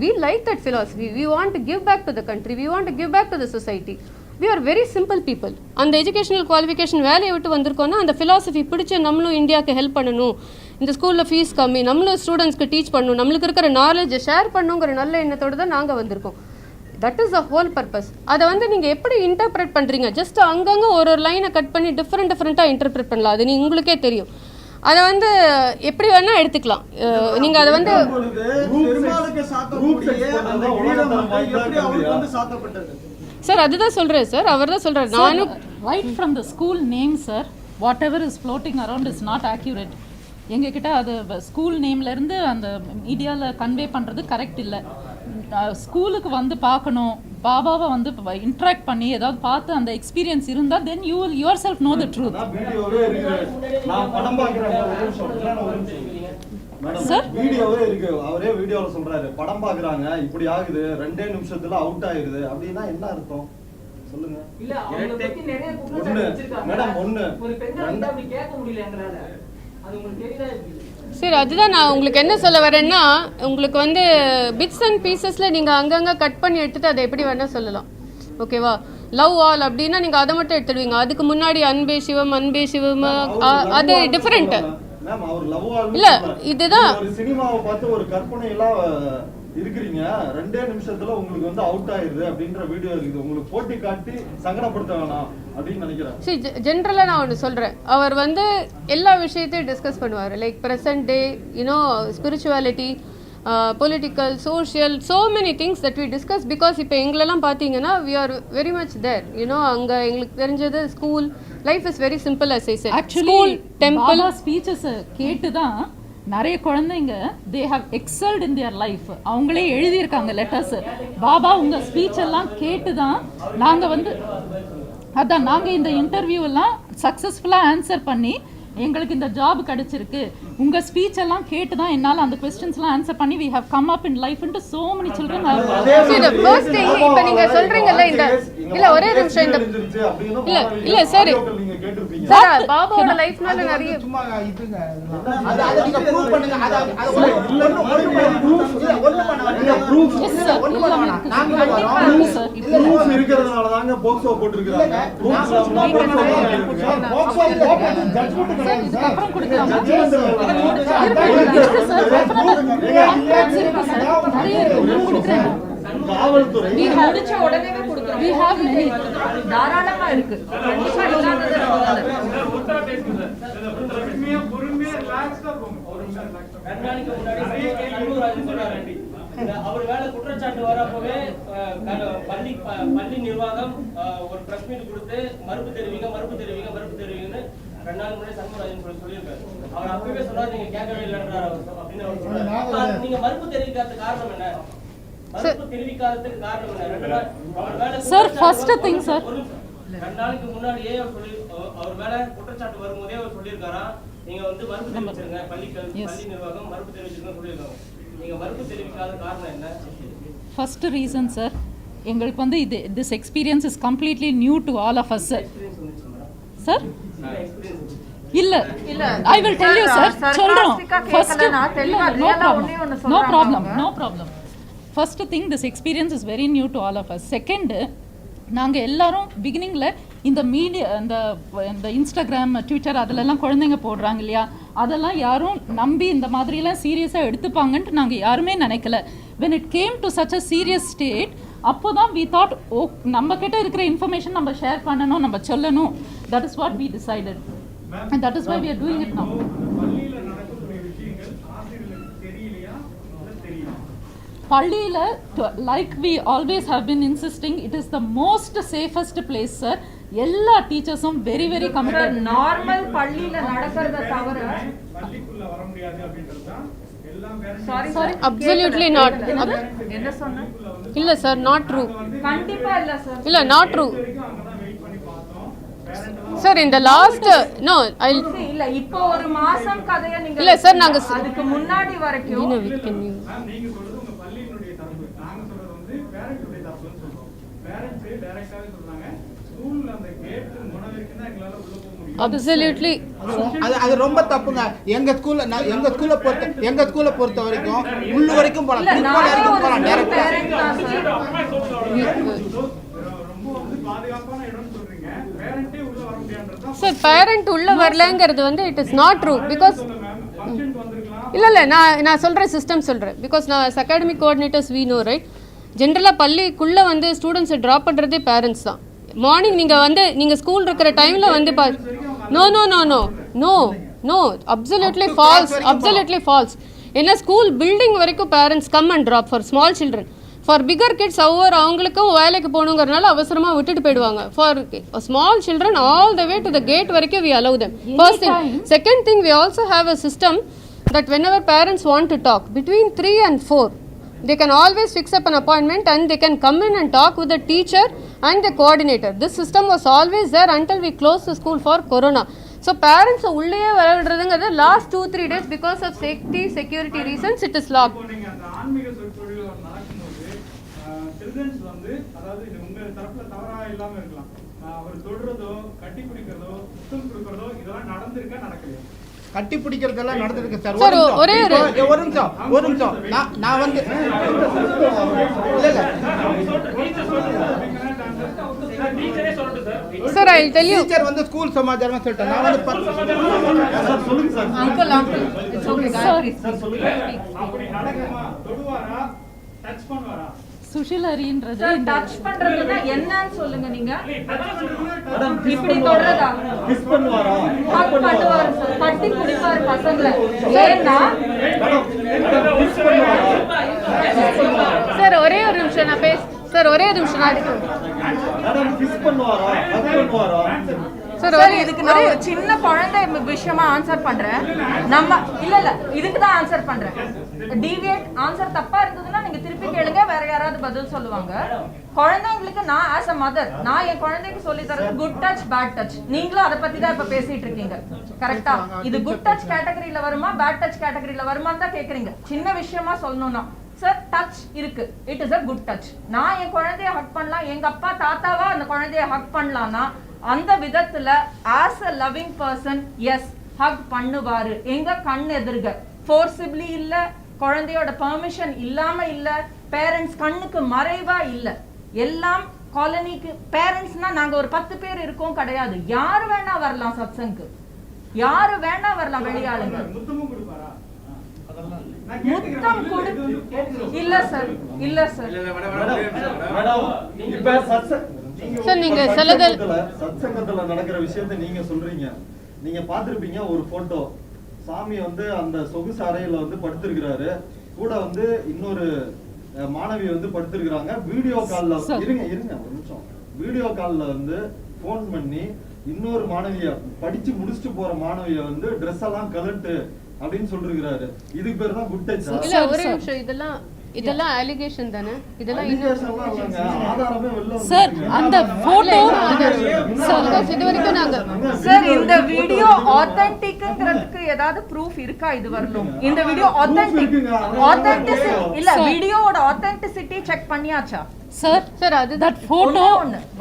we like that philosophy. We want to give back to the country. We want to give back to the society. We are very simple people. அந்த எஜுகேஷனல் குவாலிஃபிகேஷன் வேலையை விட்டு வந்திருக்கோம்னா அந்த ஃபிலாசபி பிடிச்ச நம்மளும் இந்தியாவுக்கு ஹெல்ப் பண்ணணும், இந்த ஸ்கூலில் ஃபீஸ் கம்மி, நம்மளும் ஸ்டூடெண்ட்ஸ்க்கு டீச் பண்ணணும், நம்மளுக்கு இருக்கிற நாலேஜை ஷேர் பண்ணணுங்கிற நல்ல எண்ணத்தோடு தான் நாங்கள் வந்திருக்கோம். That is the whole purpose. அதை வந்து நீங்கள் எப்படி இன்டர்பிரேட் பண்ணுறீங்க? ஜஸ்ட் அங்கங்கே ஒரு லைனை கட் பண்ணி டிஃப்ரெண்ட்டாக இன்டர்பிரேட் பண்ணலாம். அது உங்களுக்கே தெரியும். அதை வந்து எப்படி வேணா எடுத்துக்கலாம். நீங்க அதை வந்து சார் அதுதான் சொல்றேன் சார், அவர் தான் சொல்றாரு. நானும் right from the school name sir, what ever is floating around is not accurate. எங்ககிட்ட அது ஸ்கூல் நேம்லேருந்து அந்த மீடியாவில் கன்வே பண்ணுறது கரெக்ட் இல்லை. ஸ்கூலுக்கு வந்து பார்க்கணும், பாபாவை வந்து இன்ட்ராக்ட் பண்ணி ஏதாவது பார்த்து அந்த எக்ஸ்பீரியன்ஸ் இருந்தால் then you will your self no the truth. Sir வீடியோவே இருக்கு, அவரே வீடியோல சொல்றாரு, படம் பாக்குறாங்க இப்படி ஆகுது, 2 நிமிஷத்துல அவுட் ஆயிருது அப்படின்னா என்ன அர்த்தம் சொல்லுங்க? இல்ல அவங்கள பத்தி நிறைய குற்றச்சாட்டு வச்சிருக்காங்க மேடம். ஒரு பெண்ணை அப்படி கேட்க முடியல எங்களால. அது உங்களுக்கு தெரியுதா? சரி, அதுதான் நான் உங்களுக்கு என்ன சொல்ல வரேன்னா, உங்களுக்கு வந்து பிட்ஸ் அண்ட் பீசஸில் நீங்கள் அங்கங்கே கட் பண்ணி எடுத்துகிட்டு அதை எப்படி வேணால் சொல்லலாம். ஓகேவா? லவ் ஆல் அப்படின்னா நீங்கள் அதை மட்டும் எடுத்துடுவீங்க. அதுக்கு முன்னாடி அன்பே சிவம் அது டிஃப்ரெண்ட்டு இல்லை. இதுதான் சினிமாவை பார்த்து ஒரு கற்பனை எல்லாம் இருக்கிறீங்க, 2 நிமிஷத்துல உங்களுக்கு வந்து அவுட் ஆயிருது அப்படின்ற வீடியோ இருக்குது. உங்களுக்கு போட்டி காட்டி சங்கடப்படுத்த வேணாம் அப்படின்னு நினைக்கிறேன். சரி, ஜென்ரலாக நான் ஒன்று சொல்கிறேன். அவர் வந்து எல்லா விஷயத்தையும் டிஸ்கஸ் பண்ணுவார். Like present day, you know, spirituality, political, social, so many things that we discuss. Because இப்போ எங்களெல்லாம் பார்த்தீங்கன்னா we are very much there. You know, அங்கே எங்களுக்கு தெரிஞ்சது school life is very simple. As I said, actually temple speeches கேட்டு தான் நிறைய குழந்தைங்க they have excelled in their life. அவங்களே எழுதியிருக்காங்க லெட்டர்ஸ். பாபா உங்கள் ஸ்பீச் எல்லாம் கேட்டு தான் நாங்கள் வந்து அதான் நாங்கள் இந்த இன்டர்வியூலாம் சக்ஸஸ்ஃபுல்லாக ஆன்சர் பண்ணி எங்களுக்கு இந்த ஜாப் கிடைச்சிருக்கு. உங்க ஸ்பீச் எல்லாம் கேட்டு தான் என்னால அந்த क्वेश्चंसலாம் ஆன்சர் பண்ணி we have come up in life into so many children have see the first thing இப்ப நீங்க சொல்றீங்கல்ல இந்த இல்ல ஒரே நிமிஷம் இந்த இல்ல சரி சார் பாபாவோட லைஃப்னால நிறைய சும்மா இதுங்க அத நீங்க ப்ரூவ் பண்ணுங்க அத ஒண்ணு பண்ணாதீங்க ப்ரூஃப் ஒண்ணு பண்ணாதீங்க நாங்க வரோம் சார் ப்ரூஃப் இருக்கிறதுனால தாங்க போக்சோ போட்டுருக்காங்க. போக்சோ போட்டு ஜட்ஜ்மென்ட் அப்புறம் கொடுக்கலாமா காவல்துறை முடிச்ச உடனேவே கொடுக்குறோம். we have many தாராளமா இருக்கு. கண்டிப்பா இல்லாதது கண்காணிக்க முன்னாடி சண்முகராஜன் சொன்னாரு அவர் மேல குற்றச்சாட்டு வரப்பவே பள்ளி நிர்வாகம் ஒரு பிரஸ் மீட் கொடுத்து மறுப்பு தெரிவிங்கன்னு 2 நாள் முன்னாடி சண்முகராஜன் சொல்லியிருக்காரு. அவர் அப்பவே சொன்னாரு நீங்க கேட்கவே இல்லைன்றாரு அப்படின்னு அவர் சொல்றாரு. நீங்க மறுப்பு தெரிவிக்காத காரணம் என்ன? மறுப்பு தெரிவிக்காததுக்கு காரணம் என்ன? சார் ஃபர்ஸ்ட் திங் சார் 2 நாளுக்கு முன்னாடியே அவர் மேல குற்றச்சாட்டு வரும்போதே அவர் சொல்லியிருக்காரா நீங்க மறுப்பு தெரிவிச்சிருங்க பள்ளி நிர்வாகம் மறுப்பு தெரிவிச்சிருங்கன்னு சொல்லியிருக்காங்க. நீங்க மறுப்பு தெரிவிக்காத காரணம் என்ன? ஃபர்ஸ்ட் ரீசன் சார் எங்களுக்கு இது this experience is completely new to all of us sir இல்ல I will tell you sir சொல்றோம் first no problem first thing this experience is very new to all of us. second நாங்கள் எல்லாரும் பிகினிங்கில் இந்த media இந்த Instagram Twitter அதிலெல்லாம் குழந்தைங்க போடுறாங்க இல்லையா அதெல்லாம் யாரும் நம்பி இந்த மாதிரிலாம் சீரியஸாக எடுத்துப்பாங்கன்ட்டு நாங்கள் யாருமே நினைக்கல. when it came to such a serious state அப்போ தான் we thought ஓ நம்ம கிட்ட இருக்கிற இன்ஃபர்மேஷன் நம்ம ஷேர் பண்ணணும் நம்ம சொல்லணும். that is what we decided and that is why we are doing it now. பள்ளியில like we always have been insisting it is the most safest place sir. எல்லா டீச்சர்ஸும் very very committed. நார்மல் பள்ளியில நடக்கிறத தவிர பள்ளிக்குள்ள வர முடியாது அப்படின்றது தான் எல்லாம் sorry absolutely not என்ன சொன்ன இல்ல சார் not true கண்டிப்பா இல்ல சார் இல்ல not true சார் இந்த லாஸ்ட் நோ இல்ல இப்போ ஒரு மாசம் கதைய நீங்க இல்ல சார் நாங்க அதுக்கு முன்னாடி வரைக்கும் நீங்க சொல்றது உங்க பள்ளியினுடைய தரப்பு நாங்க சொல்றது பேரண்ட்ஸ் தரப்புன்னு சொல்றோம். பேரண்ட்ஸ் டைரக்டாவே சொல்றாங்க ஸ்கூல்ல அந்த கேட் முன வரைக்கும் தான் எங்களால உள்ள போக முடியும். absolutely அது ரொம்ப தப்புங்க. எங்க ஸ்கூல்ல பொறுத்த வரைக்கும் உள்ள வரைக்கும் போலாம் பிரின்சிபல் வரைக்கும் போலாம் டைரக்டா ரொம்ப பாதுகாப்பான இடம்னு சொல்றீங்க. பேரண்ட்டே உள்ள வர முடியாதுன்றத சார் பேரண்ட் உள்ள வரலங்கிறது it is not true because ஃபங்க்ஷனுக்கு வந்திருக்கலாம். இல்ல நான் சொல்றேன் சிஸ்டம் சொல்றேன் பிகாஸ் நான் academic coordinators we know right ஜென்ரலா பள்ளிக்குள்ள ஸ்டூடெண்ட்ஸை ட்ராப் பண்றதே பேரண்ட்ஸ் தான். மார்னிங் நீங்க ஸ்கூல் இருக்கிற டைம்ல no absolutely false ஏன்னா ஸ்கூல் பில்டிங் வரைக்கும் parents come and drop for small children. For bigger kids அவங்களுக்கும் வேலைக்கு போகணுங்கிறனால அவசரமா விட்டுட்டு போயிடுவாங்க. For small children all the way to the gate வரைக்கும் we allow them. First thing. Second thing, we also have a system that whenever parents want to talk between 3 and 4 they can always fix up an appointment and they can come in and talk with the teacher and the coordinator. This system was always there until we closed the school for corona. So parents உள்ளேயே வரவிடுறதுங்கிறது last 2-3 days because of safety security reasons it is locked. நீங்க அந்த ஆன்மீக சொற்பொழிவு நடக்கும்போது children's அதாவது இது உங்க தரப்புல தவறா இல்லாம இருக்கலாம். அவர் தொடுறதோ கட்டி பிடிக்கிறதோ முத்தம் கொடுக்கறதோ இதெல்லாம் நடக்கலையா? கட்டி பிடிக்கிறதெல்லாம் நடந்திருக்கு சார். சார் ஒரே ஒரு நிமிஷம் நான் இல்ல sir I will tell you teacher school சமாச்சாரம் சொல்லிட்டேன். நான் சொல்லுங்க sir uncle it's okay sir சொல்லுங்க. அப்படி நடக்குமா? தொடுவாரா? டச் பண்ணுவாரா? சுஷிலரின்றது சார் டச் பண்றதுன்னா என்னன்னு சொல்லுங்க நீங்க. மேடம் இப்படி தொடறதா கிஸ் பண்ணுவாரா? ஹக் பண்ணுவார் சார் கட்டி பிடிப்பார் பசங்களை. ஏன்னா கிஸ் பண்ணுவாரா? சார் ஒரே ஒரு நிமிஷம் நான் மேடம் கிஸ் பண்ணுவாரா? ஹக் பண்ணுவாரா? சார் இதுக்கு நான் ஒரு சின்ன குழந்தை விஷயமா ஆன்சர் பண்றேன். நம்ம இல்ல இதுக்கு தான் ஆன்சர் பண்றேன். டிவியேட் ஆன்சர் தப்பா இருந்ததுன்னா நீங்க திருப்பி கேளுங்க, வேற யாராவது பதில் சொல்லுவாங்க. குழந்தைங்களுக்கு நான் ஆஸ் அ மதர் நான் என் குழந்தைக்கு சொல்லி தரது குட் டச் பேட் டச். நீங்களும் அதை பத்தி தான் இப்ப பேசிட்டு இருக்கீங்க, கரெக்டா? இது குட் டச் கேட்டகரியில வருமா பேட் டச் கேட்டகரியில வருமான்னு தான் கேக்குறீங்க. சின்ன விஷயமா சொல்லணும்னா சார் டச் இருக்கு, it is a good touch. நான் என் குழந்தைய ஹக் பண்ணலாம், எங்க அப்பா தாத்தாவா அந்த குழந்தைய ஹக் பண்ணலாம்னா அந்த விதத்துல as a loving person is hug பண்ணுவாரு. எங்க கண் எதிர்க ஃபோர்சிபிளி இல்ல, குழந்தையோட பெர்மிஷன் இல்லாம இல்ல, பேரண்ட்ஸ் கண்ணுக்கு மறைவா இல்ல. எல்லாம் காலனிக்கு பேரண்ட்ஸ்னா நாங்க ஒரு 10 பேர் இருக்கோம் கிடையாது. யாரு வேணா வரலாம் சத்சங்கு, யாரு வேணா வரலாம் வெளியாளுங்க. முத்தம் கொடு இல்ல சார், இல்ல சார். இப்ப சார் நீங்க சிலதல் சத்சங்கத்துல நடக்கிற விஷயத்தை நீங்க சொல்றீங்க. நீங்க பாத்திருப்பீங்க ஒரு போட்டோ, சாமி வந்து அந்த சொகுசு அறையில வந்து படுத்திருக்கிறாரு, கூட வந்து இன்னொரு மாணவி வந்து படுத்திருக்கிறாங்க. வீடியோ கால்ல இருங்க ஒரு நிமிஷம், வீடியோ கால்ல வந்து போன் பண்ணி இன்னொரு மாணவிய படிச்சு முடிச்சுட்டு போற மாணவிய வந்து ட்ரெஸ் எல்லாம் கலட்டு அப்படின்னு சொல்லிருக்கிறாரு. இதுக்கு பேர் தான் குட் டச். இல்ல ஒரே நிமிஷம், இதெல்லாம் அலிகேஷன் தானே, இதெல்லாம் ஆதாரமே வெளில சார் அந்த போட்டோ இது வரைக்கும் நாங்க சார் இந்த வீடியோ ஆத்தென்டிக்ங்கிறதுக்கு ஏதாவது ப்ரூஃப் இருக்கா இது வரணும்? இந்த வீடியோ ஆத்தென்டிசிட்டி இல்ல, வீடியோவோட ஆத்தென்டிசிட்டி செக் பண்ணியாச்சா சார்? அது that photo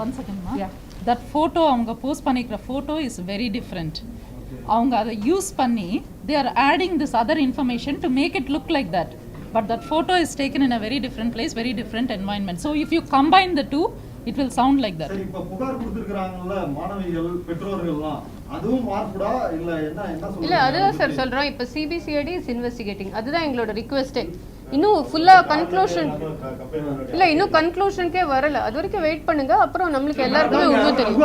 one second ma, that photo அவங்க போஸ்ட் பண்ணிக்கிற photo is very different. அவங்க அதை யூஸ் பண்ணி they are adding this other information to make it look like that, but that photo is taken in a very different place, very different environment. So if you combine the two it will sound like that. சரி, இப்ப புகார் கொடுத்திருக்காங்கல்ல மாணவிகள் பெற்றோர்கள்லாம், அதுவும் மார்புடா இல்ல என்ன சொல்றீங்க? இல்ல அதுதான் சார் சொல்றோம். இப்ப CBCID is investigating, அதுதான் எங்களோட ரிக்வெஸ்டே. இன்னும் ஃபுல்லா கன்க்ளூஷன் இல்ல, இன்னும் கன்க்ளூஷனுக்கே வரல. அது வரைக்கும் வெயிட் பண்ணுங்க, அப்புறம் நம்மளுக்கு எல்லாருக்குமே உண்மை தெரியும்.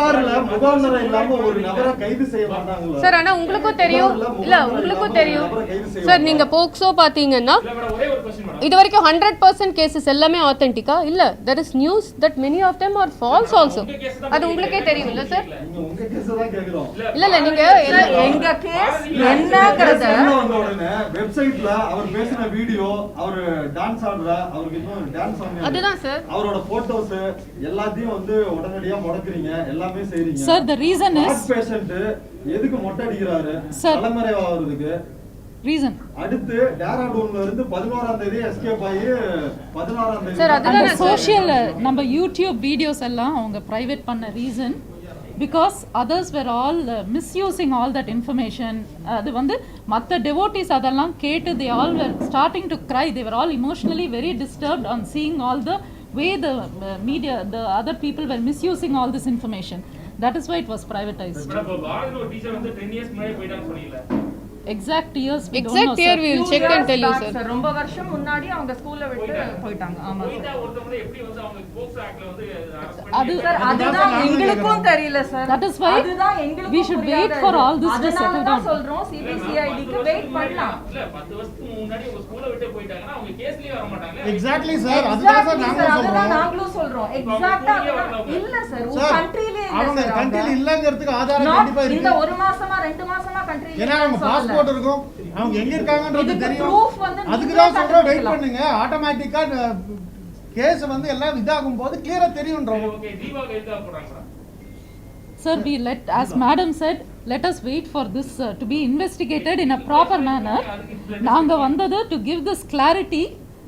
முகாந்திரம் இல்லாம ஒரு நபரை கைது செய்ய மாட்டாங்களா சார்? ஆனா உங்களுக்கும் தெரியும் இல்ல, உங்களுக்கும் தெரியும் சார். நீங்க போக்சோ பாத்தீங்கன்னா இது வரைக்கும் 100% கேசஸ் எல்லாமே ஆத்தென்டிக்கா இல்ல. there is news that many of them are false also. அது உங்களுக்கே தெரியும் இல்ல சார்? உங்க கேஸ் தான் கேக்குறோம். இல்ல நீங்க எங்க கேஸ் என்னங்கறத வெப்சைட்ல அவர் பேசின வீடியோ, அவர் டான்ஸ் ஆடுற, அவருக்கு இன்னும் டான்ஸ் ஆடுற, அதுதான் சார் அவரோட போட்டோஸ் எல்லாத்தையும் வந்து உடனடியா முடக்குறீங்க, எல்லாமே செய்றீங்க. Sir, the reason is patient எதுக்கு மொட்டை அடிக்கிறாரு? தலைமறைவாகிறதுக்கு reason. அடுத்து டேராடூன்ல இருந்து 11ஆம் தேதி எஸ்கேப் ஆகி 16ஆம் தேதி சார் அதுதான் சோஷியல் நம்ம யூடியூப் வீடியோஸ் எல்லாம் அவங்க பிரைவேட் பண்ண reason because others were all misusing all that information. அது வந்து மற்ற devotees அதெல்லாம் கேட்டு they all were starting to cry, they were all emotionally very disturbed on seeing all the way the media, the other people were misusing all this information. That is why it was privatized. Madam Bharathi ஒரு teacher வந்து 10 years முன்னாடி போயிட்டான்னு சொன்னீங்கல, exact years we don't know. exact year we will check and tell you sir. ரொம்ப வருஷம் முன்னாடி அவங்க ஸ்கூல்ல விட்டு போயிட்டாங்க. ஆமா போயிட்டா ஒருத்தவங்க எப்படி வந்து அவங்க போக்சோ ஆக்ட்ல வந்து அரெஸ்ட் பண்ணி அது சார் அதுதான் எங்களுக்கும் தெரியல சார். That is why அதுதான் எங்களுக்கும் we should wait for all this to settle down. சொல்றோம் CBCIDக்கு வெயிட் பண்ணலாம். இல்ல 10 வருஷத்துக்கு முன்னாடி உங்க ஸ்கூல்ல விட்டு போயிட்டாங்கன்னா அவங்க கேஸ்லயே வர மாட்டாங்க. எக்ஸாக்ட்லி சார், அதுதான் சார் நாங்களும் சொல்றோம். எக்ஸாக்ட்டா இல்ல சார், ஒரு கண்ட்ரியிலே இல்ல அவங்க சார். கண்ட்ரில இல்லங்கிறதுக்கு ஆதாரம் கண்டிப்பா இருக்கு. இந்த ஒரு மாசமா 2 மாசமா கண்ட்ரியில ஏன்னா அவங்க பாஸ்போர்ட் இருக்கும், அவங்க எங்க இருக்காங்கன்றது தெரியும். அதுக்கு நீங்களே தான் சொல்றோம் வெயிட் கண்டுபிடிக்கலாம். பண்ணுங்க. ஆட்டோமேட்டிக்கா கேஸ் வந்து எல்லாம் இதாகும் போது கிளியரா தெரியும்ன்றோம். ஓகே தீபாவளி எதுக்காக போறாங்க? Sir, we let, as madam said, let us wait for this to be investigated in a proper manner. நாங்க வந்தது to give this clarity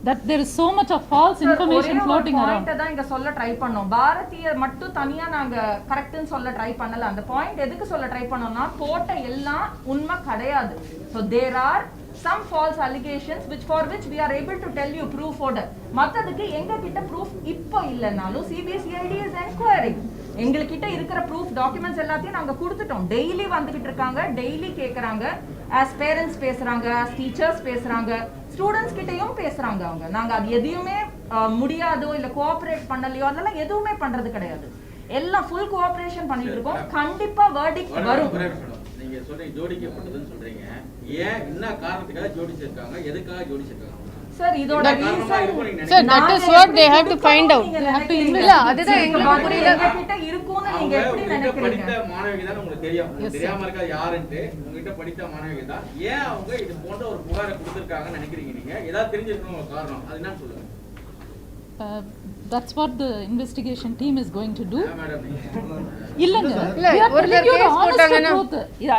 that there is so much of false information floating around. Point தான் இங்க சொல்ல try பண்ணோம். பாரதிய மட்டும் தனியா நாங்க கரெக்ட்னு சொல்ல ட்ரை பண்ணல. அந்த பாயிண்ட் எதுக்கு சொல்ல ட்ரை பண்ணோம்னா போட்ட எல்லாம் உண்மை கிடையாது. So there are some false allegations for which we are able to tell you proof order. மத்ததுக்கு எங்க கிட்ட proof இப்போ இல்லனாலும் CBCID is inquiring. எங்ககிட்ட இருக்கிற proof documents எல்லாத்தையும் நாங்க கொடுத்துட்டோம். டெய்லி வந்துகிட்டு இருக்காங்க, டெய்லி கேக்குறாங்க. as parents பேசுறாங்க, as teachers பேசுறாங்க, ஸ்டூடண்ட்ஸ் கிட்டயும் பேசுறாங்க. அவங்க நாங்க அது எதையுமே முடியாதோ இல்ல கோஆபரேட் பண்ணலையோ அதெல்லாம் எதுவுமே பண்றது கிடையாது. எல்லாம் ஃபுல் கோஆபரேஷன் பண்ணிட்டு இருக்கோம். கண்டிப்பா வெர்டிக்ட் வரும். நீங்க சொல்றீங்க ஜோடிக்கப்பட்டதுன்னு சொல்றீங்க, ஏன் என்ன காரணத்துக்காக ஜோடிச்சிருக்காங்க, எதுக்காக ஜோடிச்சிருக்காங்க சார்? இதோட reason sir, that is what they have to find out. They have to இல்ல அதுதான் எங்களுக்கு புரியல. கிட்ட இருக்குன்னு நீங்க எப்படி நினைக்கிறீங்க? படித்த மாணவிகள் தான் உங்களுக்கு தெரியும். தெரியாம இருக்கா யாருன்னு உங்ககிட்ட படித்த மாணவிகள் தான். ஏன் அவங்க இது போன்ற ஒரு புகாரை கொடுத்திருக்காங்கன்னு நினைக்கிறீங்க நீங்க? ஏதாவது தெரிஞ்சிருக்கணும் காரணம். அது என்னன்னு சொல்லுங்க. That's what the investigation team is going to do. Madam இல்லங்க, we are telling you the honest truth.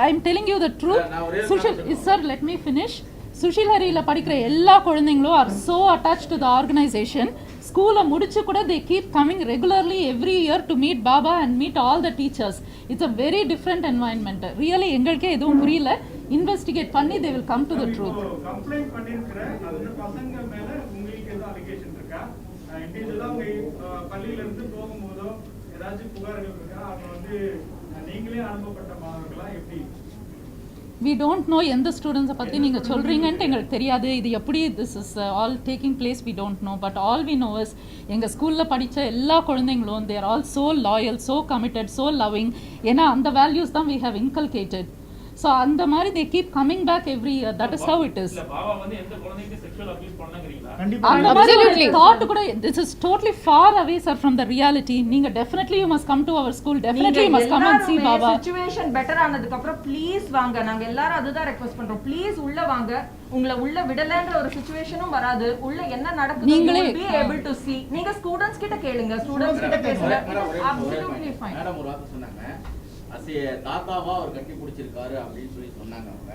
I'm telling you the truth. Sushil, sir, let me finish. Sushil Hariல படிக்கிற எல்லா குழந்தைங்களும் are so attached to the organization. ஸ்கூலை முடிச்சு கூட they keep coming regularly every year to meet Baba and meet all the teachers. It's a very different environment. Really எங்களுக்கே எதுவும் புரியல. Investigate பண்ணி they will come to the truth. Complaint பண்ணிருக்கிற அந்த பசங்க மேல உங்களுக்கு ஏதாவது அலிகேஷன் இருக்கா? இண்டிவிஜுவலா உங்க பள்ளியில இருந்து போகும்போதோ ஏதாச்சும் புகார்கள் இருக்கா? அவங்க வந்து நீங்களே அனுப்பப்பட்ட மாணவர்களா எப்படி? We don't know எந்த ஸ்டூடெண்ட்ஸை பற்றி நீங்கள் சொல்கிறீங்கன்ட்டு எங்களுக்கு தெரியாது. இது எப்படி this is all taking place we don't know. But all we know is எங்கள் ஸ்கூலில் படித்த எல்லா குழந்தைங்களும் they are all so loyal, so committed, so loving. ஏன்னா அந்த வேல்யூஸ் தான் we have inculcated. So அந்த மாதிரி they keep coming back every year. That is how it is. இல்ல பாபா வந்து எந்த குழந்தைக்கு செக்சுவல் அபியூஸ் பண்ணாங்கறீங்களா? அந்த மாதிரி thought கூட this is totally far away sir from the reality. நீங்க definitely you must come to our school. Definitely you must come and see Baba. Situation better ஆனதுக்கு அப்புறம் ப்ளீஸ் வாங்க. நாங்க எல்லாரும் அதுதான் ரெக்வெஸ்ட் பண்றோம். ப்ளீஸ் உள்ள வாங்க. உங்களை உள்ள விடலன்ற ஒரு சிச்சுவேஷனும் வராது. உள்ள என்ன நடக்குது நீங்களே be able to see. நீங்க ஸ்டூடண்ட்ஸ் கிட்ட கேளுங்க. ஸ்டூடண்ட்ஸ் கிட்ட பேசுங்க. Absolutely fine. மேடம் ஒரு வார்த்தை சொன்னாங்க. தாத்தாவா அவர் கட்டி பிடிச்சிருக்காரு அப்படின்னு சொல்லி சொன்னாங்க அவங்க.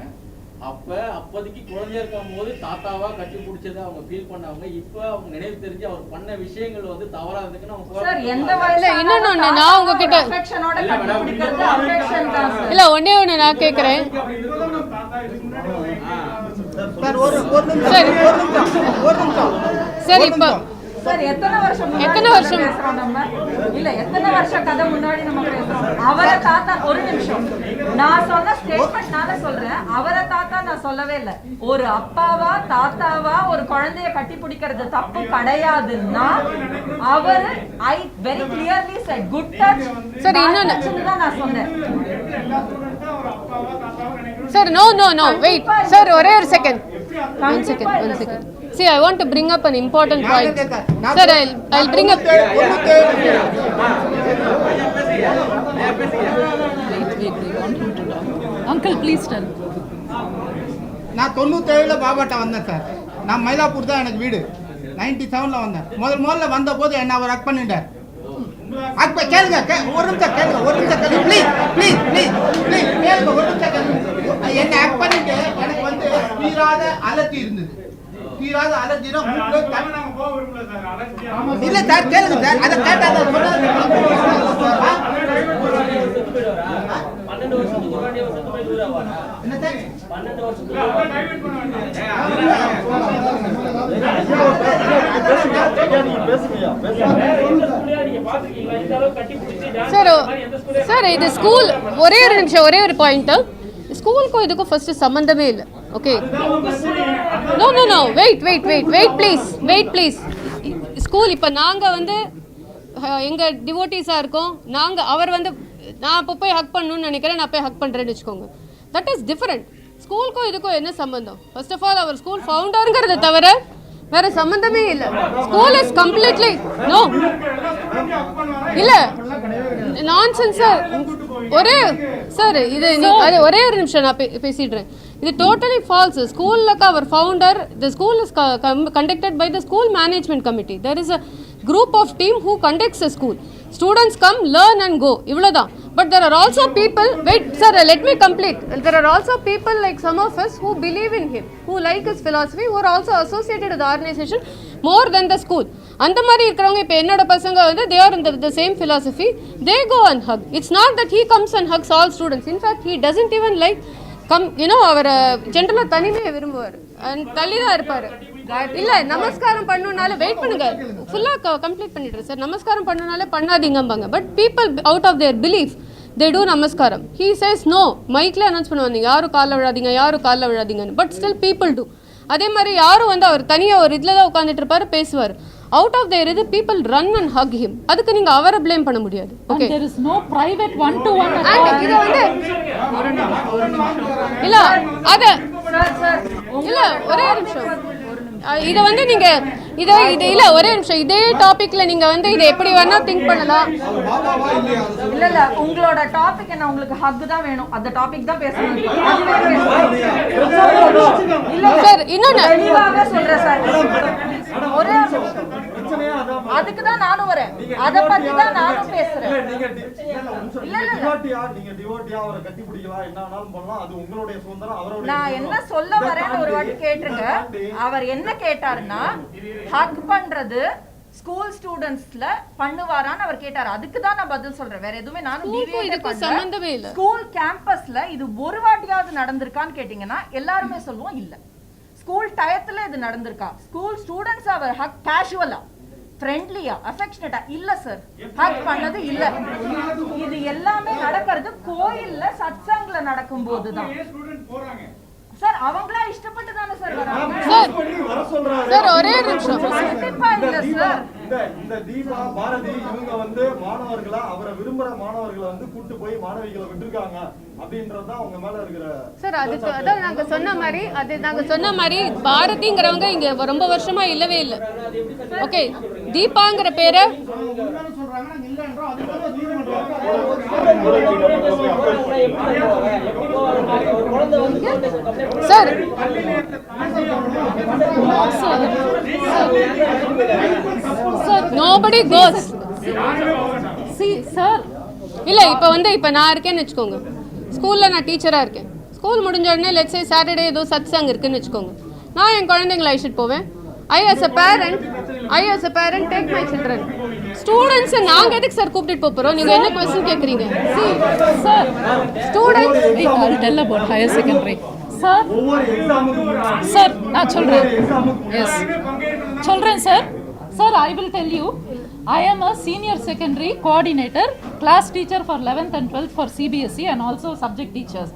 அப்போதைக்கு குழந்தையா இருக்கும் போது தாத்தாவா கட்டி பிடிச்சதை அவங்க ஃபீல் பண்ணவங்க. இப்ப அவங்க நினைவு தெரிஞ்சு அவர் பண்ண விஷயங்கள் வந்து தவறா இருந்துக்குன்னு அவங்க சார் எந்த வயசுல இன்னொன்னு நான் உங்ககிட்ட அஃபெக்ஷனோட கட்டி பிடிக்கிறது அஃபெக்ஷன் தான் சார். இல்ல ஒண்ணே ஒண்ணு நான் கேக்குறேன். சரி இப்ப சார் எத்தனை வருஷம் பேசுறோம் நம்ம? இல்ல எத்தனை வருஷம் கதை முன்னாடி நம்ம பேசுறோம். அவரை தாத்தா ஒரு நிமிஷம் நான் சொன்ன ஸ்டேட்மெண்ட்னால சொல்றேன். அவரை தாத்தா நான் சொல்லவே இல்லை. ஒரு அப்பாவா தாத்தாவா ஒரு குழந்தைய கட்டி பிடிக்கிறது தப்பு கிடையாதுன்னா அவரு I very clearly set good touch. சரி இன்னொன்னு தான் நான் சொன்னேன். சார் நோ வெயிட் சார் ஒரே ஒரு second. One second. See, I want to bring up an important point. Sir, I'll bring up. Uncle, please tell. நான் 97ல பாபாட்ட வந்தேன் சார். நான் மயிலாப்பூர் தான் எனக்கு வீடு. 97ல வந்தேன். முதல்ல வந்த போது என்ன அவர் ஹக் பண்ணிட்டார். ஹக் கேளுங்க ஒரு நிமிஷம் கேளுங்க ப்ளீஸ் கேளுங்க ஒரு நிமிஷம் கேளுங்க. என்ன ஹக் பண்ணிட்டு எனக்கு வந்து தீராத அலர்ஜி இருந்தது. தீராத அலர்ஜினா இல்ல சார் கேளுங்க சார். அதை கேட்டா 12 வருஷத்துக்கு முன்னாடி வருஷத்துக்கு போய் தூர ஆவாரா? என்ன சார் 12 வருஷத்துக்கு சார் இது ஸ்கூல் ஒரே ஒரு நிமிஷம் ஒரே ஒரு பாயிண்ட். ஸ்கூலுக்கும் இதுக்கும் ஃபர்ஸ்ட் சம்பந்தமே இல்லை. Okay no wait please. School இப்போ நாங்கள் வந்து எங்கள் டிவோட்டிஸாக இருக்கோம். அவர் வந்து நான் இப்போ போய் ஹக் பண்ணணும்னு நினைக்கிறேன். நான் போய் ஹக் பண்ணுறேன்னு வச்சுக்கோங்க. That is different. ஸ்கூலுக்கும் இதுக்கும் என்ன சம்பந்தம்? ஃபர்ஸ்ட் ஆஃப் ஆல் அவர் ஸ்கூல் ஃபவுண்டருங்கிறத தவிர வேற சம்பந்தமே இல்ல. ஸ்கூல் இஸ் கம்ப்ளீட்லி நோ இல்ல நான்சென்ஸ் சார். இது ஒரே ஒரு நிமிஷம் நான் பேசிடுறேன். இது டோட்டலி ஃபால்ஸ். ஸ்கூல்ல அவர் founder. The school is conducted by the school management committee. There is a group of team who conducts a school. Students come, learn and go. Ivladha. But there are also people, wait sir, let me complete. There are also people like some of us who believe in him, who like his philosophy, who are also associated with the organization more than the school. அந்த மாதிரி இருக்கிறவங்க இப்போ என்னோட பசங்க வந்து they are in the same philosophy. They go and hug. It's not that he comes and hugs all students. In fact, he doesn't even like அவர் ஜென்ரலா தனிமையை விரும்புவார். தள்ளி தான் இருப்பாரு. இல்ல நமஸ்காரம் பண்ணணும்னால வெயிட் பண்ணுங்க. ஃபுல்லா கம்ப்ளீட் பண்ணிடுறேன் சார். நமஸ்காரம் பண்ணணும்னால பண்ணாதீங்கம்பாங்க. But people out of their belief they do namaskaram. He says no. மைக்ல அனௌன்ஸ் பண்ணுவாங்க யாரும் காலில் விழாதீங்கன்னு. But still people do. அதே மாதிரி யாரும் வந்து அவர் தனியாக ஒரு இதில் தான் உட்காந்துட்டு இருப்பாரு, பேசுவார். அவுட் ஆஃப் தேர் இது people run and Haq him. அதுக்கு நீங்க அவரை ப்ளேம் பண்ண முடியாது. Okay there is no private one to one. இது வந்து இல்ல அத இல்ல ஒரே நிமிஷம் இதை வந்து நீங்க இதை இது இல்ல ஒரே நிமிஷம் இதே டாபிக்ல நீங்க வந்து இதை எப்படி வேணா திங்க் பண்ணலாம். இல்ல உங்களோட டாபிக் என்ன, உங்களுக்கு ஹக் தான் வேணும், அந்த டாபிக் தான் பேசணும். இல்ல சார் இன்னொன்னு தெளிவாக சொல்றேன் சார், ஒரே அதுக்கு தான் நானும் வரேன், அத பத்தி தான் நானும் பேசுறேன். நான் என்ன சொல்ல வரேன்னு ஒரு வாட்டி கேட்டுருங்க. அவர் என்ன கேட்டாருன்னா ஹக் பண்றது ஸ்கூல் ஸ்டூடண்ட்ஸ்ல பண்ணுவாரான்னு அவர் கேட்டாரு. அதுக்கு தான் நான் பதில் சொல்றேன், வேற எதுவுமே நானும் சம்பந்தமே இல்ல. ஸ்கூல் கேம்பஸ்ல இது ஒரு வாட்டியாவது நடந்திருக்கான்னு கேட்டீங்கன்னா எல்லாருமே சொல்லுவோம் இல்ல. ஸ்கூல் டயத்துல இது நடந்திருக்கா? ஸ்கூல் ஸ்டூடண்ட்ஸ் அவர் ஹக் கேஷுவலா ஃப்ரெண்ட்லியா அஃபெக்ஷனேட்டா இல்ல சார், ஹக் பண்ணது இல்ல. இது எல்லாமே நடக்கிறது கோயில்ல சத்சங்ல நடக்கும் போதுதான் சார். அவங்களா இஷ்டப்பட்டு தானே சார் வராங்க சார். ஒரே நிமிஷம் கண்டிப்பா இல்ல சார். இந்த தீபா பாரதி இவங்க வந்து மாணவர்களை அவரை விரும்புற மாணவர்களை வந்து கூட்டு போய் மாணவிகளை விட்டுருக்காங்க அப்படின்றதுதான் அவங்க மேல இருக்கிற சார். அதுக்கு அதான் நாங்க சொன்ன மாதிரி பாரதிங்கிறவங்க இங்க ரொம்ப வருஷமா இல்லவே இல்லை. ஓகே, தீபாங்கிற பேரை sir nobody goes. See sir, இல்ல இப்ப நான் இருக்கேன்னு வெச்சுக்கோங்க, ஸ்கூல்ல நான் டீச்சரா இருக்கேன். ஸ்கூல் முடிஞ்ச உடனே லெட்ஸ் சே சாட்டர்டே ஏதோ சத்சங் இருக்குன்னு வெச்சுக்கோங்க, நான் என் குழந்தைங்களை அழைச்சிட்டு போவேன். I as a parent take my children. Students நாங்க எதுக்கு சார் கூப்பிட்டு போறோம்? நீங்க என்ன क्वेश्चन கேக்குறீங்க? See sir, students I'll tell about higher secondary. Sir, sir, நான் சொல்றேன். Yes, சொல்றேன் sir. Sir, I will tell you. I am a senior secondary coordinator, class teacher for 11th and 12th for CBSE and also subject teachers.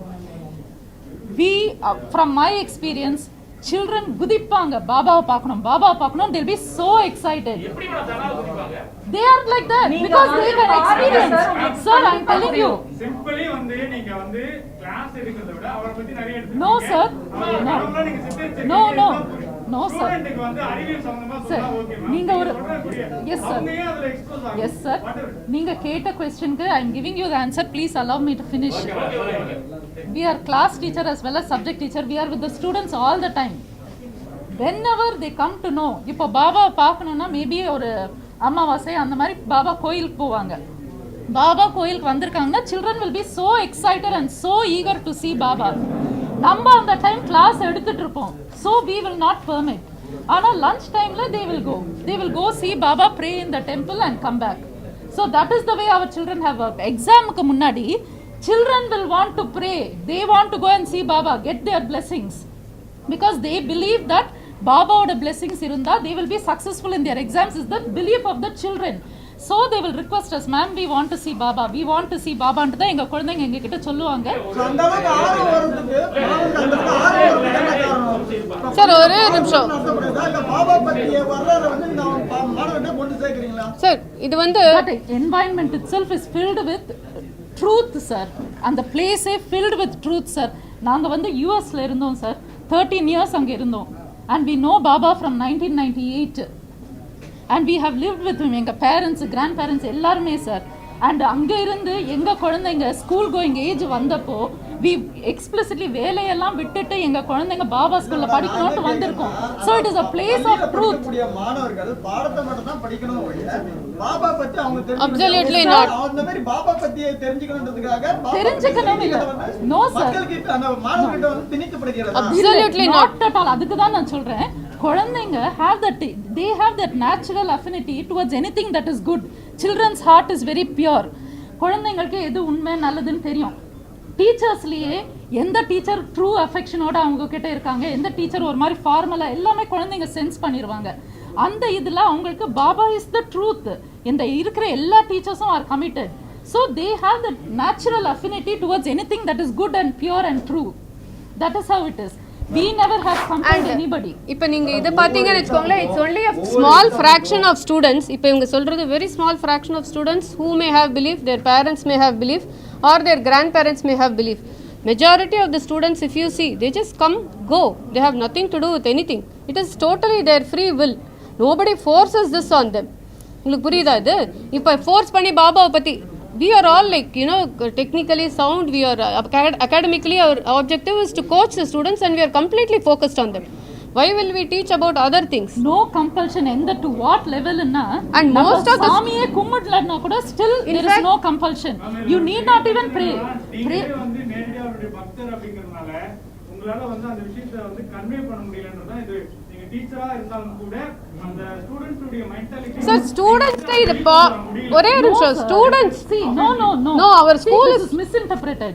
We, from my experience, children குதிப்பாங்க, பாபாவை பார்க்கணும், they'll be so excited. They are like that because they can experience. Sir, I'm telling you. Simply வந்து நீங்க வந்து class எடுக்கிறத விட அவரை பத்தி நிறைய No sir. No sir. ஸ்டூடண்ட்க்கு வந்து அறிவியல் சம்பந்தமா சொன்னா ஓகேமா? நீங்க ஒரு Yes sir. அவங்க ஏன் அதுல எக்ஸ்போஸ் ஆகுது? Yes sir. நீங்க கேட்ட क्वेश्चनக்கு I am giving you the answer. Please allow me to finish. We are class teacher as well as subject teacher. We are with the students all the time. Whenever they come to know, இப்போ பாபா பார்க்கணும்னா maybe ஒரு அமாவாசை அந்த மாதிரி பாபா கோயிலுக்கு போவாங்க. பாபா கோயிலுக்கு வந்திருக்காங்கன்னா children will be so excited and so eager to see Baba. நம்ம அந்த டைம் கிளாஸ் எடுத்துட்டு இருப்போம், so we will not permit. ஆனா lunch timeல they will go see Baba, pray in the temple and come back. So that is the way our children have worked. Examக்கு முன்னாடி children will want to pray, they want to go and see Baba, get their blessings, because they believe that Babaoda blessings irundha they will be successful in their exams is the belief of the children. So they will request us, ma'am, we want to see Baba, we want to see Baba ன்டு தான் எங்க குழந்தைங்க எங்க கிட்ட சொல்லுவாங்க. Sir ஒரே நிமிஷம் sir. இது வந்து That environment itself is filled with truth sir, and the place is filled with truth sir. நாங்க வந்து US ல இருந்தோம் sir, 13 years அங்க இருந்தோம், and we know Baba from 1998 and we have lived with him. எங்க parents, grandparents எல்லாருமே sir, and அங்க இருந்து எங்க குழந்தைங்க ஸ்கூல் கோயிங் ஏஜ் வந்தப்போ we explicitly வேலையெல்லாம் விட்டுட்டு எங்க குழந்தைங்க பாபா ஸ்கூல்ல படிக்கணும்னு வந்திருக்கோம். So it is a place of truth. மாணவர்கள் பாடத்தை மட்டும் தான் படிக்கணும், பாபா பத்தி அவங்க Absolutely not. அந்த மாதிரி பாபா பத்தி தெரிஞ்சுக்கணும்ன்றதுக்காக தெரிஞ்சுக்கணும் இல்ல. No sir. மக்களுக்கு அந்த மாணவர்கிட்ட வந்து திணிக்கப்படுகிறது. Absolutely not at all. அதுக்கு தான் நான் சொல்றேன், குழந்தைங்க they have that natural affinity towards anything that is good. Children's heart is very pure. குழந்தைங்களுக்கு எது உண்மை நல்லதுன்னு தெரியும். டீச்சர்ஸ்லயே எந்த டீச்சர் ட்ரூ அஃபெக்ஷனோட அவங்க கிட்ட இருக்காங்க, எந்த டீச்சர் ஒரு மாதிரி ஃபார்மலா, எல்லாமே குழந்தைங்க சென்ஸ் பண்ணிடுவாங்க. அந்த இதுல அவங்களுக்கு பாபா இஸ் த ட்ரூத். இந்த இருக்கிற எல்லா டீச்சர்ஸும் R committed. So they have that natural affinity towards anything that is good and pure and true. That is how it is. We never have compared anybody. இப்போ நீங்க இத பாத்தீங்கன்னு வெச்சுக்கோங்களே, it's only a small fraction of students. இப்போ இவங்க சொல்றது very small fraction of students who may have belief, their parents may have belief or their grandparents may have belief. Majority of the students, if you see, they just come, go. They have nothing to do with anything. It is totally their free will. Nobody forces this on them. உங்களுக்கு புரியுதா இது? இப்போ force பண்ணி பாபாவை பற்றி, we are all like, you know, technically sound, we are academically, our objective is to coach the students and we are completely focused on them. Why will we teach about other things? No compulsion. Ended to what level na? And most of the Swamiye kummudladna kuda still there is no compulsion. You need not even pray. வந்து நேரடியா அவருடைய பக்தர் அப்படிங்கறதுனால உங்களால வந்து அந்த விஷயத்தை வந்து கன்வே பண்ண முடியலன்றதா இது. நீங்க டீச்சரா இருந்தாலும் கூட அந்த ஸ்டூடண்ட்ஸ் உடைய மென்டாலிட்டி Sir, students இது ஒரே நிமிஷம் students See, no. Our school is misinterpreted.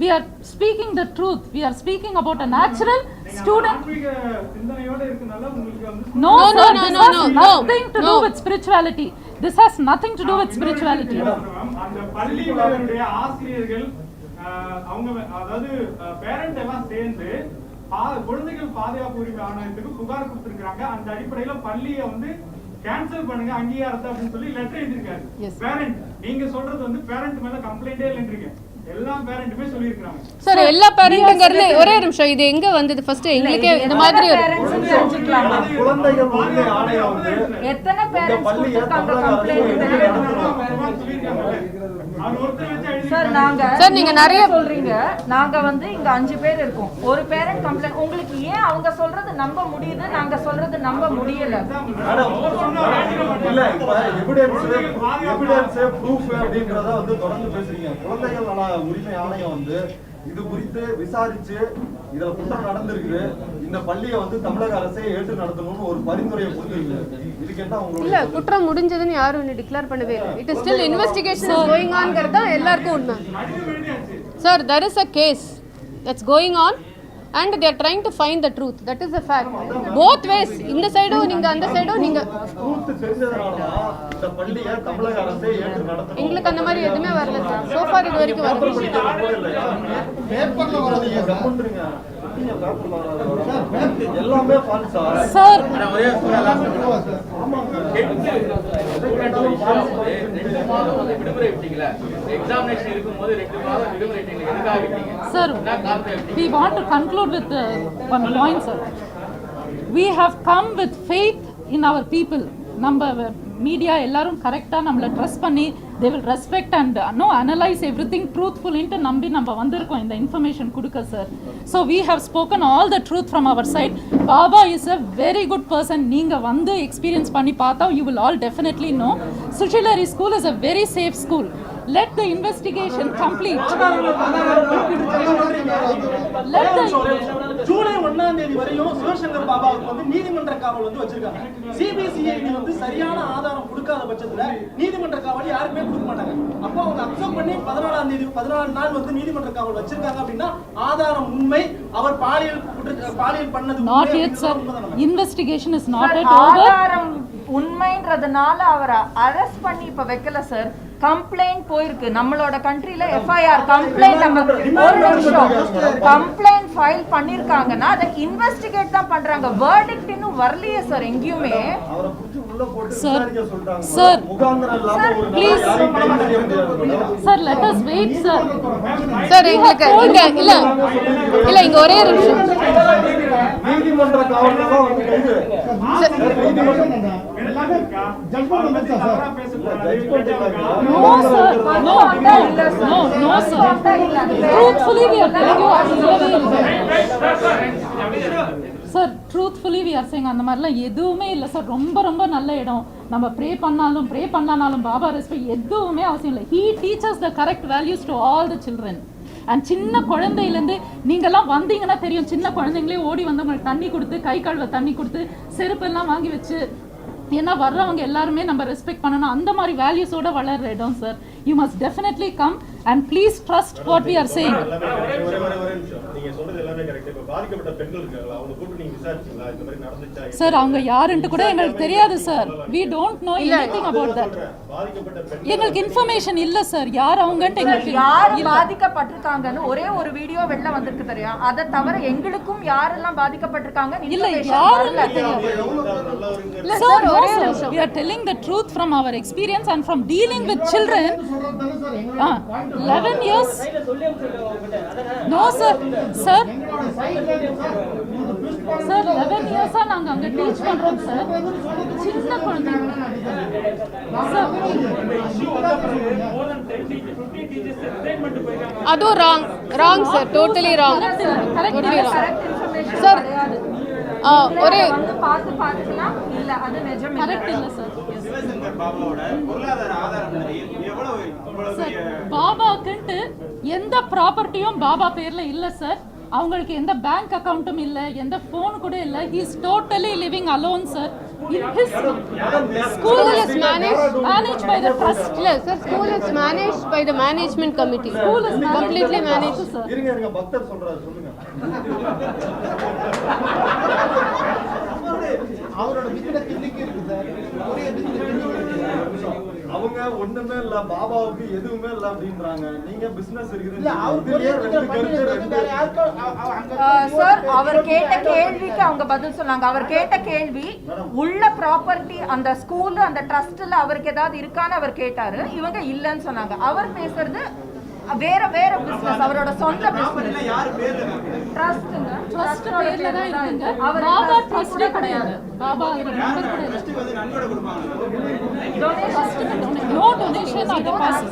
We are speaking the truth. We are speaking about a natural student. சிந்தனையோட இருக்கனால உங்களுக்கு வந்து No, No, sir, no, this no, has no, nothing to no. do with spirituality. This has nothing to do with spirituality. அந்த பள்ளிகளுடைய ஆசிரியர்கள் அவங்க அதாவது parent எல்லாம் சேர்ந்து குழந்தைகள் பாதுகாப்பு உரிமை ஆணையத்துக்கு புகார் கொடுத்திருக்காங்க. அந்த அடிப்படையில பள்ளியை வந்து கேன்சல் பண்ணுங்க அங்கீகாரத்தை அப்படின்னு சொல்லி லெட்டர் எழுதிருக்காரு. பேரண்ட் நீங்க சொல்றது வந்து பேரண்ட் மேல கம்ப்ளைண்டே இல்லைன்றீங்க. எல்லா பேரண்ட்டுமே சொல்லியிருக்காங்க. சார் எல்லா பேரண்ட்ங்கிறது ஒரே நிமிஷம் இது எங்க வந்தது ஃபர்ஸ்ட் எங்களுக்கே இந்த மாதிரி ஒரு குழந்தைகள் உரிமை ஆணையம் வந்து எத்தனை பேரண்ட்ஸ் கொடுத்திருக்காங்க கம்ப்ளைன்ட்? சார் சார் நீங்க நிறைய சொல்றீங்க. நாங்க வந்து இங்க 5 பேர் இருக்கோம். ஒரு பேரண்ட் கம்ப்ளைன்ட் உங்களுக்கு ஏன் அவங்க சொல்றது நம்ப முடியுது, நாங்க சொல்றது நம்ப முடியல? இல்ல இப்ப எவிடன்ஸ் ப்ரூஃப் அப்படிங்கறத வந்து தொடர்ந்து பேசுறீங்க. குழந்தைகள் நல உரிமை ஆணையம் வந்து இது குறித்து விசாரிச்சு இதுல குற்றம் நடந்திருக்கு, இந்த பள்ளியை வந்து தமிழக அரசே ஏற்று நடத்தணும்னு ஒரு பரிந்துரையை கொடுத்திருக்கு. இதுக்கு என்ன இல்ல உங்களுக்கு குற்றம் முடிஞ்சதுன்னு யாரும் இன்னும் டிக்ளேர் பண்ணவே இல்லை. It is still investigation is going ஆன்ங்கிறது தான் எல்லாருக்கும் உண்மை. Sir there is a case that's going on and they are trying to find the truth. That is a fact. Both ways. இந்த சைடும் நீங்க அந்த சைடும் நீங்க ட்ரூத் தெரிஞ்சதனால இந்த பள்ளியை தமிழக அரசே ஏற்று நடத்தணும். எங்களுக்கு அந்த மாதிரி எதுவுமே வரல சார். So far இது வரைக்கும் வரல. பேப்பர்ல வரதுங்க கமெண்ட்ங்க. எல்லாமே ஃபால்ஸா சார் ஒரே விடுமுறை விட்டீங்களா? எக்ஸாமினேஷன் இருக்கும்போது 2 மாதம் விடுமுறை விட்டீங்க. எதுக்காக விட்டீங்க? Sir, we want to conclude with one point, sir. We have come with faith in our people. நம்ம மீடியா எல்லாரும் கரெக்டாக நம்மளை ட்ரஸ்ட் பண்ணி they will respect and analyze everything truthful into நம்பி நம்ம வந்திருக்கோம் இந்த இன்ஃபர்மேஷன் கொடுக்க sir. So we have spoken all the truth from our side. Baba is a very good person. நீங்கள் வந்து எக்ஸ்பீரியன்ஸ் பண்ணி பார்த்தா you will all definitely know. Sushilari School is a very safe school. Let the investigation complete. July 1ஆம் தேதி வரையும் சிவசங்கர் பாபாவுக்கு வந்து நீதிமன்ற காவல் வந்து வச்சிருக்காங்க. சிபிசிஐடி வந்து சரியான ஆதாரம் கொடுக்காத பட்சத்துல நீதிமன்ற காவல் யாருமே கொடுக்க மாட்டாங்க. அப்போ அவங்க அக்செப்ட் பண்ணி 14ஆம் தேதி 14 நாள் வந்து நீதிமன்ற காவல் வச்சிருக்காங்க அப்படின்னா ஆதாரம் உண்மை, அவர் பாலியல் பண்ணது Not yet, sir. Investigation is not yet over. ஆதாரம் உண்மைன்றதுனால அவரை அரெஸ்ட் பண்ணி இப்ப வைக்கல சார். கம்ப்ளைண்ட் போயிருக்கு நம்மளோட கண்ட்ரில எஃப்ஐஆர் கம்ப்ளைண்ட் கம்ப்ளைண்ட் ஃபைல் பண்ணிருக்காங்கன்னா அதை இன்வெஸ்டிகேட் தான் பண்றாங்க. வெர்டிக்ட் இன்னும் வரலையே சார் எங்கேயுமே. Sir, please, sir, let us wait, sir. Sir எங்களுக்கு இங்க இல்ல இங்க ஒரே நிமிஷம் நீதிமன்ற காவல்ல தான் வந்து கைது. No, sir. No, sir. Truthfully, we are telling you. Sir, truthfully, we are saying அந்த மாதிரிலாம் எதுவுமே இல்லை சார். ரொம்ப ரொம்ப நல்ல இடம். நம்ம ப்ரே பண்ணாலும் பாபா ரெஸ்பெக்ட் எதுவுமே அவசியம் இல்லை. He teaches the correct values to all the children. And சின்ன குழந்தையிலேருந்து நீங்கள்லாம் வந்தீங்கன்னா தெரியும், சின்ன குழந்தைங்களே ஓடி வந்து உங்களுக்கு தண்ணி கொடுத்து, கை கழுவ தண்ணி கொடுத்து, செருப்பெல்லாம் வாங்கி வச்சு, ஏன்னா வர்றவங்க எல்லாருமே நம்ம ரெஸ்பெக்ட் பண்ணணும். அந்த மாதிரி வேல்யூஸோட வளர்ற இடம் sir. You must definitely come and please trust what we are saying. Sir அவங்க யாருன்ட்டு கூட எங்களுக்கு தெரியாது sir. We don't know anything about that. எங்களுக்கு இன்ஃபர்மேஷன் இல்ல சார் யார் அவங்கன்ட்டு எங்களுக்கு. யார் பாதிக்கப்பட்டிருக்காங்கன்னு ஒரே ஒரு வீடியோ வெளில வந்திருக்கு தெரியும். அதை தவிர எங்களுக்கும் யாரெல்லாம் பாதிக்கப்பட்டிருக்காங்க இல்ல யாரும் தெரியும் sir. We are telling the truth from our experience and from dealing with children. 11 years. சொல்லி அனுப்பிச்சிருக்காங்க உங்ககிட்ட. அதானே? No sir. Sir. Sir, 11 years நாங்க அங்க டீச் பண்றோம் சார். சின்ன குழந்தைங்க. Sir more than 10 teachers, 15 teachers resign பண்ணிட்டு போயிருக்காங்க. அதுவும் wrong sir, totally wrong. Totally wrong sir. ஒரே வந்து பார்த்துக்கலாம் இல்ல அது நிஜம் கரெக்ட் இல்ல சார். சிவசங்கர் பாபாவோட பொருளாதார ஆதாரம் எவ்வளவு பாபாக்குன்ட்டு எந்த ப்ராப்பர்ட்டியும் பாபா பேர்ல இல்ல சார். அவங்களுக்கு எந்த பேங்க் அக்கவுண்ட்டும் இல்ல, எந்த போன் கூட இல்ல. he is totally living alone sir. His school is managed by the trust. இல்ல sir, school is managed by the management committee. School is completely managed sir. இருங்க பக்தர் சொல்றாரு, சொல்லுங்க. அவரோட பிசினஸ் இன்னைக்கு இருக்கு சார். ஒரே அவங்க ஒண்ணுமே இல்ல, பாபாவுக்கு எதுவுமே இல்ல அப்படின்றாங்க. நீங்க பிசினஸ் இருக்குது இல்ல அவர் வேற யாருக்கும் சார் அவர் கேட்ட கேள்விக்கு அவங்க பதில் சொன்னாங்க. அவர் கேட்ட கேள்வி உள்ள ப்ராப்பர்ட்டி அந்த ஸ்கூல் அந்த ட்ரஸ்ட்ல அவருக்கு ஏதாவது இருக்கான்னு அவர் கேட்டாரு. இவங்க இல்லன்னு சொன்னாங்க. அவர் பேசுறது வேற பிசினஸ், அவரோட சொந்த பிசினஸ். யாரு பேர்ல ட்ரஸ்ட்ங்க, ட்ரஸ்ட் பேர்ல தான் இருக்குங்க. அவர் பாபா ட்ரஸ்ட் கிடையாது. பாபா மெம்பர் கிடையாது. ட்ரஸ்ட் வந்து நன்கொடை கொடுப்பாங்க. No donation or deposit.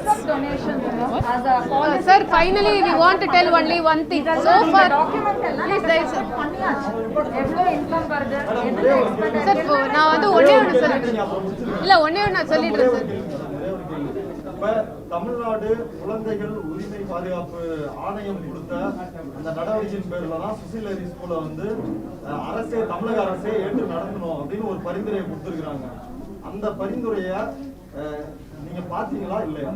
as a policy. sir, finally we want to tell only one thing. So far document எல்லாம் please guys பண்ணியாச்சு. எவ்வளவு இன்கம் வருது, எதுல எக்ஸ்பெண்ட் சார், நான் வந்து ஒண்ணே ஒன்று நான் சொல்லிடுறேன் சார். இப்ப தமிழ்நாடு குழந்தைகள் உரிமை பாதுகாப்பு ஆணையம் கொடுத்த அந்த நடவடிக்கையின் பேர்ல தான் சுசீலரி ஸ்கூலை வந்து தமிழக அரசே ஏற்று நடத்தணும் அப்படின்னு ஒரு பரிந்துரையை கொடுத்திருக்காங்க. அந்த பரிந்துரையை நீங்க பாத்தீங்களா இல்லையா?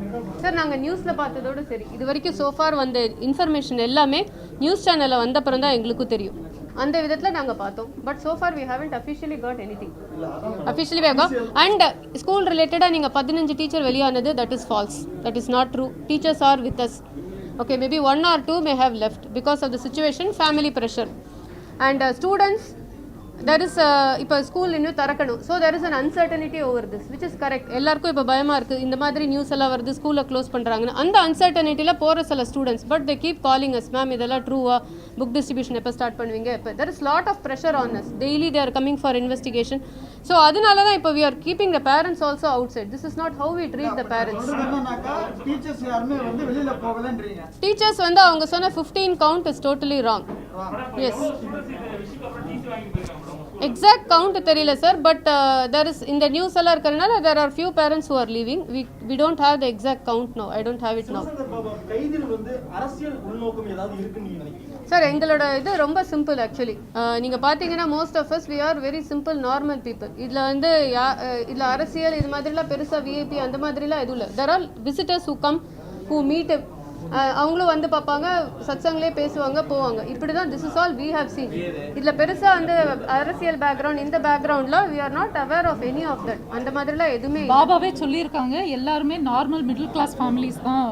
சார், நாங்கள் நியூஸில் பார்த்ததோடு சரி, இது வரைக்கும் சோஃபார் வந்த இன்ஃபர்மேஷன் எல்லாமே நியூஸ் சேனலில் வந்த அப்புறம் தான் எங்களுக்கும் தெரியும். அந்த விதத்தில் நாங்கள் பார்த்தோம். But so far we haven't officially got anything. Officially we have and school ரிலேட்டடாக நீங்கள் 15 டீச்சர் வெளியானது, that is false. That is not true. Teachers are with us. Okay, maybe 1 or 2 may have left because of the situation, family pressure. And students, there is இப்போ school இன்னும் திறக்கணும். So there is an uncertainty over this, which is correct. எல்லாருக்கும் இப்போ பயமாக இருக்குது, இந்த மாதிரி news எல்லாம் வருது, ஸ்கூலை க்ளோஸ் பண்ணுறாங்கன்னு. அந்த அன்சர்டனிட்டியில் போகிற சில students, but they keep calling us, ma'am இதெல்லாம் ட்ரூவா, புக் டிஸ்ட்ரிபியூஷன் எப்போ ஸ்டார்ட் பண்ணுவீங்க, இப்போ there is lot of pressure on us. Daily they are coming for investigation. So அதனால தான் இப்போ we are keeping the parents also outside. This is not how we treat the parents. Teachers யாருமே வந்து வெளியில போகலன்றீங்க. Teachers வந்து அவங்க சொன்ன 15 count is totally wrong. Yes. Exact count தெரியல sir, but there is in the news எல்லாம் இருக்கறனால there are few parents who are leaving. We don't have the exact count now. I don't have it now. Sivasankar Baba கைதில் வந்து அரசியல் உள்நோக்கம் ஏதாவது இருக்குன்னு நீங்க நினைக்கிறீங்க? சார், எங்களோட இது ரொம்ப சிம்பிள் ஆக்சுவலி. நீங்கள் பார்த்தீங்கன்னா most of us we are very simple normal people. இதில் வந்து இதில் அரசியல் இது மாதிரிலாம் பெருசாக விஐபி அந்த மாதிரிலாம் எதுவும் இல்லை. There are visitors who come, who meet. அவங்களும் வந்து பார்ப்பாங்க, சத்சங்லேயே பேசுவாங்க, போவாங்க. இப்படி தான் this is all we have seen. இதில் பெருசாக வந்து அரசியல் பேக்ரவுண்ட், இந்த பேக்ரவுண்டில் we are not aware of any of that. அந்த மாதிரிலாம் எதுவுமே பாபாவே சொல்லியிருக்காங்க, எல்லாருமே நார்மல் மிடில் கிளாஸ் ஃபேமிலிஸ் தான்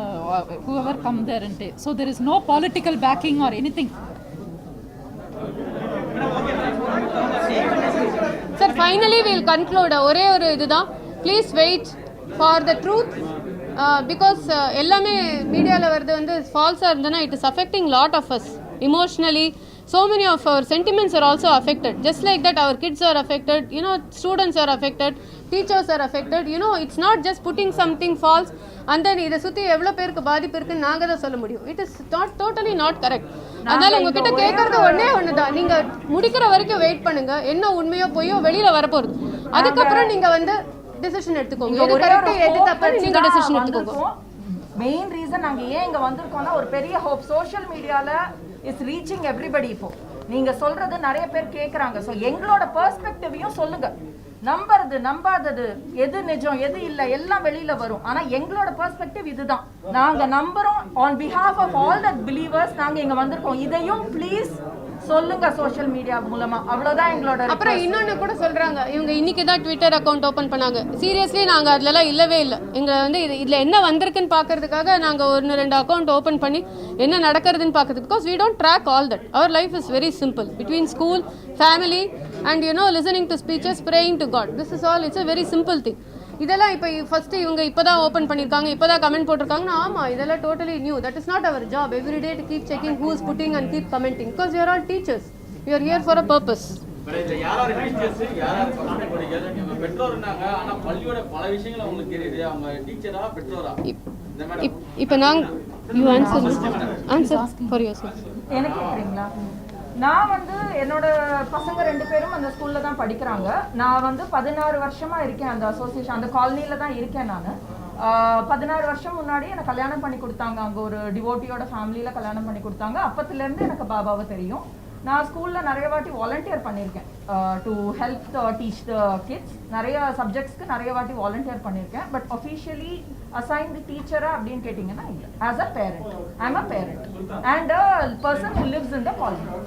whoever come there and so there is no political backing or anything. Sir, finally we will conclude. ஒரே ஒரு இதுதான், please wait for the truth. Because எல்லாமே மீடியாவில் வருது வந்து ஃபால்ஸாக இருந்ததுன்னா it is affecting lot of us emotionally. So many of our sentiments are also affected. Just like that, our kids are affected, students are affected, teachers are affected. It's not just putting something false and then இதை சுற்றி எவ்வளோ பேருக்கு பாதிப்பு இருக்குன்னு நாங்கள் தான் சொல்ல முடியும். It is totally not correct. அதனால் உங்ககிட்ட கேட்கறது ஒன்று தான், நீங்கள் முடிக்கிற வரைக்கும் வெயிட் பண்ணுங்க. என்ன உண்மையோ பொய்யோ வெளியில் வரப்போகுது, அதுக்கப்புறம் நீங்கள் வந்து டிசிஷன் எடுத்துக்கோங்க. எது கரெக்ட் எது தப்பு நீங்கள் டிசிஷன் எடுத்துக்கோங்க. மெயின் ரீசன் நாங்க ஏன் இங்க வந்திருக்கோம்னா ஒரு பெரிய ஹோப். சோஷியல் மீடியால இஸ் ரீச்சிங் எவ்ரிபடி. இப்போ நீங்க சொல்றது நிறைய பேர் கேக்குறாங்க. ஸோ எங்களோட பெர்ஸ்பெக்டிவையும் சொல்லுங்க. நம்பாதது எது நிஜம் எது இல்லை எல்லாம் வெளியில வரும். ஆனா எங்களோட பெர்ஸ்பெக்டிவ் இதுதான். நாங்க நம்புறோம். On behalf of all the believers நாங்க இங்க வந்திருக்கோம். இதையும் ப்ளீஸ் சொல்லுங்க சோஷியல் மீடியா மூலமா. அவ்வளவுதான் எங்களோட. அப்புறம் இன்னொன்னு கூட சொல்றாங்க, இவங்க இன்னைக்கு தான் ட்விட்டர் அக்கௌண்ட் ஓபன் பண்ணாங்க. சீரியஸ்லி நாங்க அதுலலாம் இல்லவே இல்லை. எங்களை வந்து இதுல என்ன வந்திருக்குன்னு பாக்குறதுக்காக நாங்க 1-2 அக்கௌண்ட் ஓபன் பண்ணி என்ன நடக்கிறதுன்னு பாக்குறது. Because we don't track all that. Our life is very simple between school, family and listening to speeches, praying to God. This is all. It's a very simple thing. இதெல்லாம் இப்போ first இவங்க இப்போதான் open பண்ணியிருக்காங்க, இப்போதான் comment போட்டிருக்காங்கன்னா ஆமாம் இதெல்லாம் totally new. That is not our job every day to keep checking who is putting and keep commenting because you are all teachers, you are here for a purpose. யாராவது teachers யாராவது பசங்க படிக்கிறது நீங்க பெற்றோர்னாங்க, ஆனா பள்ளியோட பல விஷயங்கள் அவங்களுக்கு தெரியுது. அவங்க டீச்சரா பெற்றோரா? இப்போ நாங்கள் you answer for your self. எனக்கு கேட்குறீங்களா? நான் வந்து என்னோட பசங்க 2 பேரும் அந்த ஸ்கூல்ல தான் படிக்கிறாங்க. நான் வந்து 16 வருஷமா இருக்கேன் அந்த அசோசியேஷன், அந்த காலனியில தான் இருக்கேன் நான். 16 வருஷம் முன்னாடி எனக்கு கல்யாணம் பண்ணி கொடுத்தாங்க, அங்கே ஒரு டிவோட்டியோட ஃபேமிலியில் கல்யாணம் பண்ணி கொடுத்தாங்க. அப்பத்துலேருந்து எனக்கு பாபாவை தெரியும். நான் ஸ்கூலில் நிறைய வாட்டி வாலண்டியர் பண்ணியிருக்கேன் to help teach the kids. நிறைய சப்ஜெக்ட்ஸ்க்கு நிறைய வாட்டி வாலண்டியர் பண்ணியிருக்கேன். பட் ஒஃபிஷியலி அசைன்டு டீச்சரா அப்படின்னு கேட்டிங்கன்னா இல்லை. As a parent, I am a parent and a person who lives in the colony.